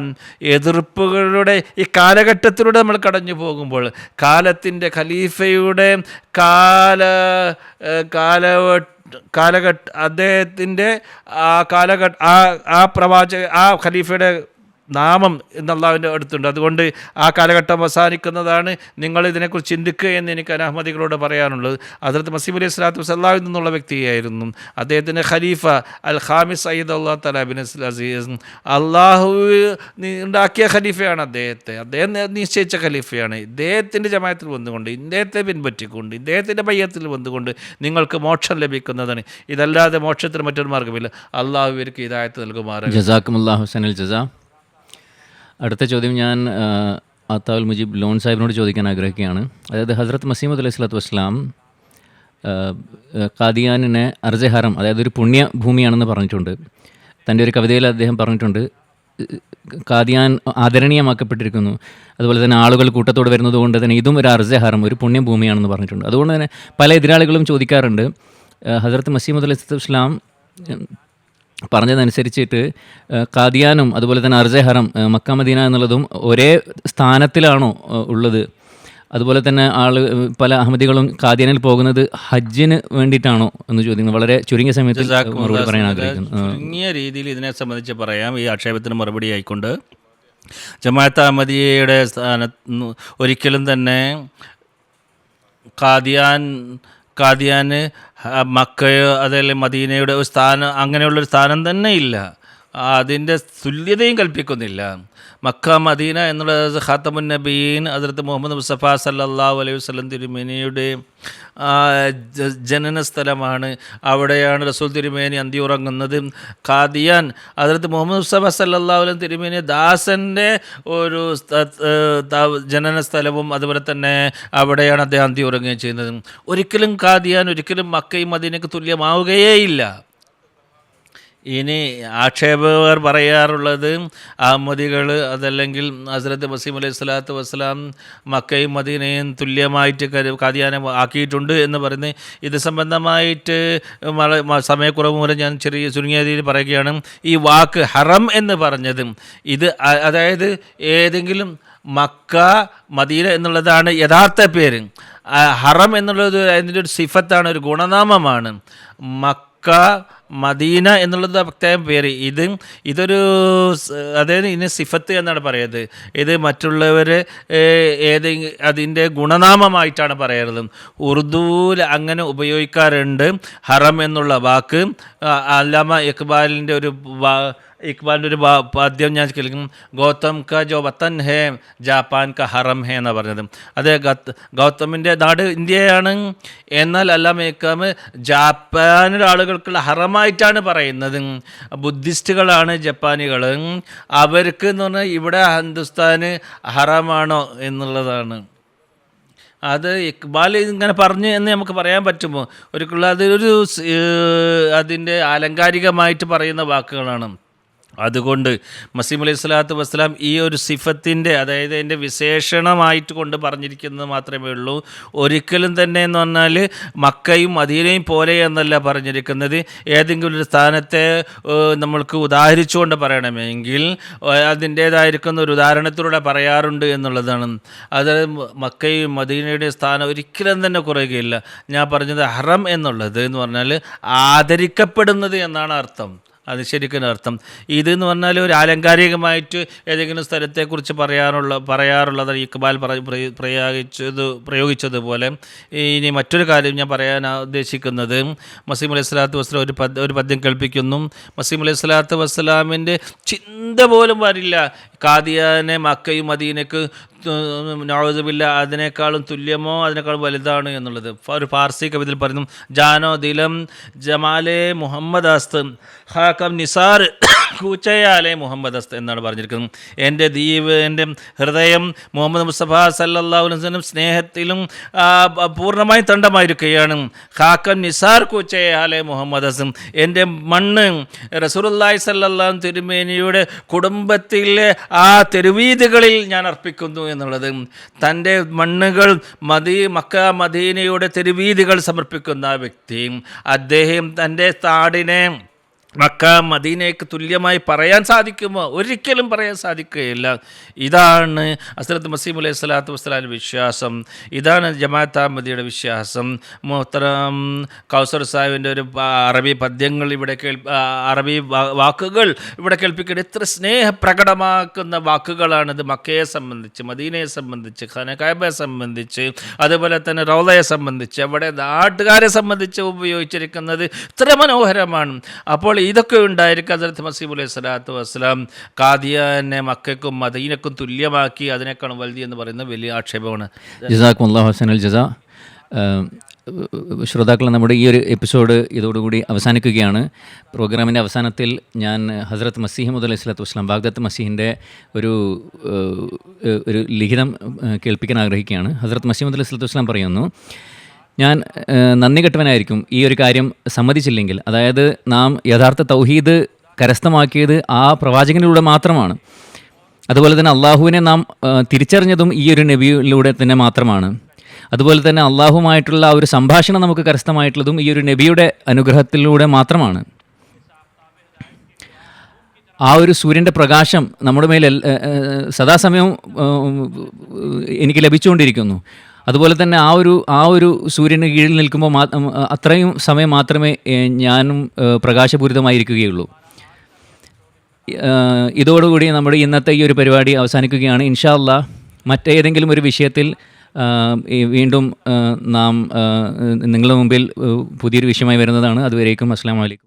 എതിർപ്പുകളുടെ ഈ കാലഘട്ടത്തിലൂടെ നമ്മൾ കടഞ്ഞു പോകുമ്പോൾ കാലത്തിൻ്റെ ഖലീഫയുടെ അദ്ദേഹത്തിൻ്റെ ആ ഖലീഫയുടെ നാമം എന്നല്ലാഹുവിൻ്റെ അടുത്തുണ്ട്. അതുകൊണ്ട് ആ കാലഘട്ടം അവസാനിക്കുന്നതാണ്, നിങ്ങൾ ഇതിനെക്കുറിച്ച് ചിന്തിക്കുക എന്ന് എനിക്ക് അനഹമ്മദികളോട് പറയാനുള്ളത്. ഹദ്റത്ത് മസീഹ് അലൈഹി സ്വലാത്തു വസ്സലാമിൽ നിന്നുള്ള വ്യക്തിയായിരുന്നു. അദ്ദേഹത്തിൻ്റെ ഖലീഫ അൽ ഖാമിസ് സയ്യിദ് അല്ലാഹു തആല ബിൻ അസീസ്, അള്ളാഹു ഉണ്ടാക്കിയ ഖലീഫയാണ് അദ്ദേഹം നിശ്ചയിച്ച ഖലീഫയാണ്. ഇദ്ദേഹത്തിൻ്റെ ജമാഅത്തിൽ വന്നുകൊണ്ട്, ഇദ്ദേഹത്തെ പിൻപറ്റിക്കൊണ്ട്, ഇദ്ദേഹത്തിൻ്റെ ബയ്യത്തിൽ വന്നുകൊണ്ട് നിങ്ങൾക്ക് മോക്ഷം ലഭിക്കുന്നതാണ്. ഇതല്ലാതെ മോക്ഷത്തിന് മറ്റൊരു മാർഗ്ഗമില്ല. അള്ളാഹു ഇവർക്ക് ഹിദായത്ത് നൽകുമാറാകട്ടെ. ജസാക്കുമുല്ലാഹു ഹുസനൽ ജസാ. അടുത്ത ചോദ്യം ഞാൻ അത്താവുൽ മുജീബ് ലോൺ സാഹിബിനോട് ചോദിക്കാൻ ആഗ്രഹിക്കുകയാണ്. അതായത് ഹസ്രത്ത് മസീമദ് അലൈഹി സ്വലാത്തു വസ്സലാം ഖാദിയാനിനെ അർജഹറം, അതായത് ഒരു പുണ്യഭൂമിയാണെന്ന് പറഞ്ഞിട്ടുണ്ട്. തൻ്റെ ഒരു കവിതയിൽ അദ്ദേഹം പറഞ്ഞിട്ടുണ്ട്, ഖാദിയാൻ ആദരണീയമാക്കപ്പെട്ടിരിക്കുന്നു, അതുപോലെ തന്നെ ആളുകൾ കൂട്ടത്തോട് വരുന്നത് കൊണ്ട് തന്നെ ഇതും ഒരു അർജഹറം, ഒരു പുണ്യഭൂമിയാണെന്ന് പറഞ്ഞിട്ടുണ്ട്. അതുകൊണ്ട് തന്നെ പല എതിരാളികളും ചോദിക്കാറുണ്ട്, ഹസ്രത്ത് മസീമദ് അലൈഹി സ്വലാത്തു വസ്സലാം പറഞ്ഞതനുസരിച്ചിട്ട് ഖാദിയാനും അതുപോലെ തന്നെ അർജഹറം, മക്ക മദീന എന്നുള്ളതും ഒരേ സ്ഥാനത്തിലാണോ ഉള്ളത്? അതുപോലെ തന്നെ പല അഹമ്മദികളും ഖാദിയാനിൽ പോകുന്നത് ഹജ്ജിന് വേണ്ടിയിട്ടാണോ എന്ന് ചോദിക്കുന്നത്. വളരെ ചുരുങ്ങിയ സമയത്ത് മറുപടി പറയാൻ ആഗ്രഹിക്കുന്നു. ചുരുങ്ങിയ രീതിയിൽ ഇതിനെ സംബന്ധിച്ച് പറയാം. ഈ ആക്ഷേപത്തിന് മറുപടി ആയിക്കൊണ്ട് ജമാഅത്ത് അഹമ്മദിയയുടെ സ്ഥാനത്ത് ഒരിക്കലും തന്നെ ഖാദിയാന് മക്കയോ അതല്ലെങ്കിൽ മദീനയുടെ ഒരു സ്ഥാനം, അങ്ങനെയുള്ളൊരു സ്ഥാനം തന്നെ ഇല്ല. അതിൻ്റെ തുല്യതയും കൽപ്പിക്കുന്നില്ല. മക്ക മദീന എന്നുള്ളത് ഖാത്തമുൻ നബീൻ ഹദ്റത്ത് മുഹമ്മദ് മുസ്തഫ സല്ലല്ലാഹു അലൈഹി വസല്ലം തിരുമേനിയുടെ ജനന സ്ഥലമാണ്. അവിടെയാണ് റസൂൽ തിരുമേനി അന്തിയുറങ്ങുന്നത്. ഖാദിയാൻ ഹദ്റത്ത് മുഹമ്മദ് മുസ്തഫ സല്ലല്ലാഹു അലൈഹി തിരുമേനി ദാസൻ്റെ ഒരു ജനന സ്ഥലവും അതുപോലെ തന്നെ അവിടെയാണ് അദ്ദേഹം അന്തിയുറങ്ങുകയും ചെയ്യുന്നത്. ഒരിക്കലും ഖാദിയാൻ ഒരിക്കലും മക്കയും മദീനയ്ക്ക് തുല്യമാവുകയേയില്ല. ഇനി ആക്ഷേപകർ പറയാറുള്ളത് അഹമ്മദികൾ അതല്ലെങ്കിൽ ഹസ്രത്ത് മസീഹ് അലൈഹി സ്വലാത്തു വസ്സലാം മക്കയും മദീനയും തുല്യമായിട്ട് ഖാദിയാനെ ആക്കിയിട്ടുണ്ട് എന്ന് പറയുന്നത്. ഇത് സംബന്ധമായിട്ട് സമയക്കുറവ് മൂലം ഞാൻ ചുരുങ്ങിയ രീതിയിൽ പറയുകയാണ്. ഈ വാക്ക് ഹറം എന്ന് പറഞ്ഞത് ഇത് അതായത് ഏതെങ്കിലും മക്ക മദീന എന്നുള്ളതാണ് യഥാർത്ഥ പേര്. ഹറം എന്നുള്ളത് അതിൻ്റെ ഒരു സിഫത്താണ്, ഒരു ഗുണനാമമാണ്. മക്ക മദീന എന്നുള്ളത് പ്രത്യേകം പേര്. ഇതൊരു അതായത് ഇതിന് സിഫത്ത് എന്നാണ് പറയുന്നത്. ഇത് മറ്റുള്ളവർ അതിൻ്റെ ഗുണനാമമായിട്ടാണ് പറയാറുള്ളത്. ഉറുദുവിൽ അങ്ങനെ ഉപയോഗിക്കാറുണ്ട് ഹറം എന്നുള്ള വാക്ക്. അല്ലാമ ഇക്ബാലിൻ്റെ ഒരു പദ്യം ഞാൻ കേൾക്കും, ഗൗതം ക ജോ വത്തൻ ഹേ ജാപ്പാൻ ക ഹറം ഹേ എന്നാണ് പറഞ്ഞത്. അത് ഗൗതമിൻ്റെ നാട് ഇന്ത്യയാണ്, എന്നാൽ അല്ലാമ ഇക്ബാൽ ജാപ്പാനിലെ ആളുകൾക്കുള്ള ഹറമായിട്ടാണ് പറയുന്നത്. ബുദ്ധിസ്റ്റുകളാണ് ജപ്പാനികൾ, അവർക്ക് എന്ന് പറഞ്ഞാൽ ഇവിടെ ഹിന്ദുസ്ഥാന് ഹറമാണോ എന്നുള്ളതാണ്. അത് ഇക്ബാൽ ഇങ്ങനെ പറഞ്ഞു എന്ന് നമുക്ക് പറയാൻ പറ്റുമോ? ഒരിക്കലും അതൊരു അതിൻ്റെ ആലങ്കാരികമായിട്ട് പറയുന്ന വാക്കുകളാണ്. അതുകൊണ്ട് മസീഹ് അലൈഹി സ്വലാത്തു വസ്സലാം ഈ ഒരു സിഫത്തിൻ്റെ, അതായത് അതിൻ്റെ വിശേഷണമായിട്ട് കൊണ്ട് പറഞ്ഞിരിക്കുന്നത് മാത്രമേ ഉള്ളൂ. ഒരിക്കലും തന്നെ എന്ന് പറഞ്ഞാൽ മക്കയും മദീനയും പോലെ എന്നല്ല പറഞ്ഞിരിക്കുന്നത്. ഏതെങ്കിലും ഒരു സ്ഥാനത്തെ നമ്മൾക്ക് ഉദാഹരിച്ചുകൊണ്ട് പറയണമെങ്കിൽ അതിൻ്റേതായിരിക്കുന്ന ഒരു ഉദാഹരണത്തിലൂടെ പറയാറുണ്ട് എന്നുള്ളതാണ്. അത് മക്കയും മദീനയുടെ സ്ഥാനം ഒരിക്കലും തന്നെ കുറയുകയില്ല. ഞാൻ പറഞ്ഞത് ഹറം എന്നുള്ളത് എന്ന് പറഞ്ഞാൽ ആദരിക്കപ്പെടുന്നത് എന്നാണ് അർത്ഥം. അത് ശരിക്കും അർത്ഥം. ഇതെന്ന് പറഞ്ഞാൽ ഒരു ആലങ്കാരികമായിട്ട് ഏതെങ്കിലും സ്ഥലത്തെക്കുറിച്ച് പറയാറുള്ളത് ഇക്ബാൽ പ്രയോഗിച്ചതുപോലെ. ഇനി മറ്റൊരു കാര്യം ഞാൻ പറയാൻ ഉദ്ദേശിക്കുന്നത്, മസീഹ് അലൈഹി സ്വലാത്തു വസ്സലാം ഒരു പദ്യം കേൾപ്പിക്കുന്നു. മസീഹ് അലൈഹി സ്വലാത്തു വസ്സലാമിൻ്റെ ചിന്ത പോലും വരില്ല ഖാദിയാനെ മക്കയും മദീനയ്ക്ക് നൗസുബില്ല അതിനേക്കാളും തുല്യമോ അതിനേക്കാളും വലുതാണ് എന്നുള്ളത്. ഒരു ഫാർസി കവിതയിൽ പറയുന്നു, ജാനോ ദിലം ജമാലെ മുഹമ്മദ് അസ്ത് ഹാക്കം നിസാർ കൂച്ചയാലെ മുഹമ്മദ് അസ്ത് എന്നാണ് പറഞ്ഞിരിക്കുന്നത്. എൻ്റെ ദ്വീപ്, എൻ്റെ ഹൃദയം മുഹമ്മദ് മുസ്തഫ സല്ലല്ലാഹു അലൈഹി വസല്ലം സ്നേഹത്തിലും പൂർണ്ണമായി തണ്ടമായിരിക്കുകയാണ്. ഹാക്കം നിസാർ കൂച്ചയാലെ മുഹമ്മദ് അസ്ത്, എൻ്റെ മണ്ണ് റസൂലുള്ളാഹി സല്ലല്ലാഹു തിരുമേനിയുടെ കുടുംബത്തിലെ ആ തെരുവീതികളിൽ ഞാൻ അർപ്പിക്കുന്നു എന്നുള്ളത്. തൻ്റെ മണ്ണുകൾ മക്ക മദീനയുടെ തെരുവീതികൾ സമർപ്പിക്കുന്ന വ്യക്തി, അദ്ദേഹം തൻ്റെ നാടിനെ മക്ക മദീനയ്ക്ക് തുല്യമായി പറയാൻ സാധിക്കുമോ? ഒരിക്കലും പറയാൻ സാധിക്കുകയില്ല. ഇതാണ് ഹസ്രത്ത് മസീഹ് അലൈഹി സ്വലാത്തു വസ്സലാമിൻ്റെ വിശ്വാസം. ഇതാണ് ജമാഅത്ത് അഹ്മദിയുടെ വിശ്വാസം. മുഹ്തറം കൗസർ സാഹിബിൻ്റെ ഒരു അറബി പദ്യങ്ങൾ ഇവിടെ അറബി വാക്കുകൾ ഇവിടെ കേൾപ്പിക്കുന്നത് എത്ര സ്നേഹപ്രകടമാക്കുന്ന വാക്കുകളാണിത്. മക്കയെ സംബന്ധിച്ച്, മദീനയെ സംബന്ധിച്ച്, ഖാനകാബയെ സംബന്ധിച്ച്, അതുപോലെ തന്നെ റൗളയെ സംബന്ധിച്ച്, അവിടെ നാട്ടുകാരെ സംബന്ധിച്ച് ഉപയോഗിച്ചിരിക്കുന്നത് ഇത്ര മനോഹരമാണ്. അപ്പോൾ ഇതൊക്കെ ഉണ്ടായിരിക്കും. ഹസ്രത്ത് മസീഹ് അലൈഹി സ്വലാത്തു വസ്സലാം ഖാദിയാനെ മക്കയ്ക്കും മദീനക്കും തുല്യമാക്കി, അതിനേക്കാളും വലുത് എന്ന് പറയുന്നത് വലിയ ആക്ഷേപമാണ്. ജസാക്കുമുല്ലാഹു ഹസനുൽ ജസാ. ശ്രോതാക്കൾ, നമ്മുടെ ഈ ഒരു എപ്പിസോഡ് ഇതോടുകൂടി അവസാനിക്കുകയാണ്. പ്രോഗ്രാമിൻ്റെ അവസാനത്തിൽ ഞാൻ ഹസ്രത്ത് മസീഹ് മൗഊദ് അലൈഹി സ്വലാത്തു വസ്സലാം, ബാഗ്ദാത്ത് മസീഹിൻ്റെ ഒരു ലിഖിതം കേൾപ്പിക്കാൻ ആഗ്രഹിക്കുകയാണ്. ഹസ്രത്ത് മസീഹ് മൗഊദ് അലൈഹി സ്വലാത്തു വസ്സലാം പറയുന്നു, ഞാൻ നന്ദി കെട്ടവനായിരിക്കും ഈ ഒരു കാര്യം സമ്മതിച്ചില്ലെങ്കിൽ. അതായത് നാം യഥാർത്ഥ തൗഹീദ് കരസ്ഥമാക്കിയത് ആ പ്രവാചകനിലൂടെ മാത്രമാണ്. അതുപോലെ തന്നെ അള്ളാഹുവിനെ നാം തിരിച്ചറിഞ്ഞതും ഈ ഒരു നബിയിലൂടെ തന്നെ മാത്രമാണ്. അതുപോലെ തന്നെ അള്ളാഹുമായിട്ടുള്ള ആ ഒരു സംഭാഷണം നമുക്ക് കരസ്ഥമായിട്ടുള്ളതും ഈ ഒരു നബിയുടെ അനുഗ്രഹത്തിലൂടെ മാത്രമാണ്. ആ ഒരു സൂര്യൻ്റെ പ്രകാശം നമ്മുടെ മേൽ സദാസമയവും എനിക്ക് ലഭിച്ചുകൊണ്ടിരിക്കുന്നു. അതുപോലെ തന്നെ ആ ഒരു സൂര്യന് കീഴിൽ നിൽക്കുമ്പോൾ അത്രയും സമയം മാത്രമേ ഞാനും പ്രകാശപൂരിതമായിരിക്കുകയുള്ളൂ. ഇതോടുകൂടി നമ്മുടെ ഇന്നത്തെ ഈ ഒരു പരിപാടി അവസാനിക്കുകയാണ്. ഇൻഷാ അല്ലാഹ് മറ്റേതെങ്കിലും ഒരു വിഷയത്തിൽ വീണ്ടും നാം നിങ്ങളുടെ മുമ്പിൽ പുതിയൊരു വിഷയമായി വരുന്നതാണ്. അതുവരേക്കും അസ്സലാമു അലൈക്കും.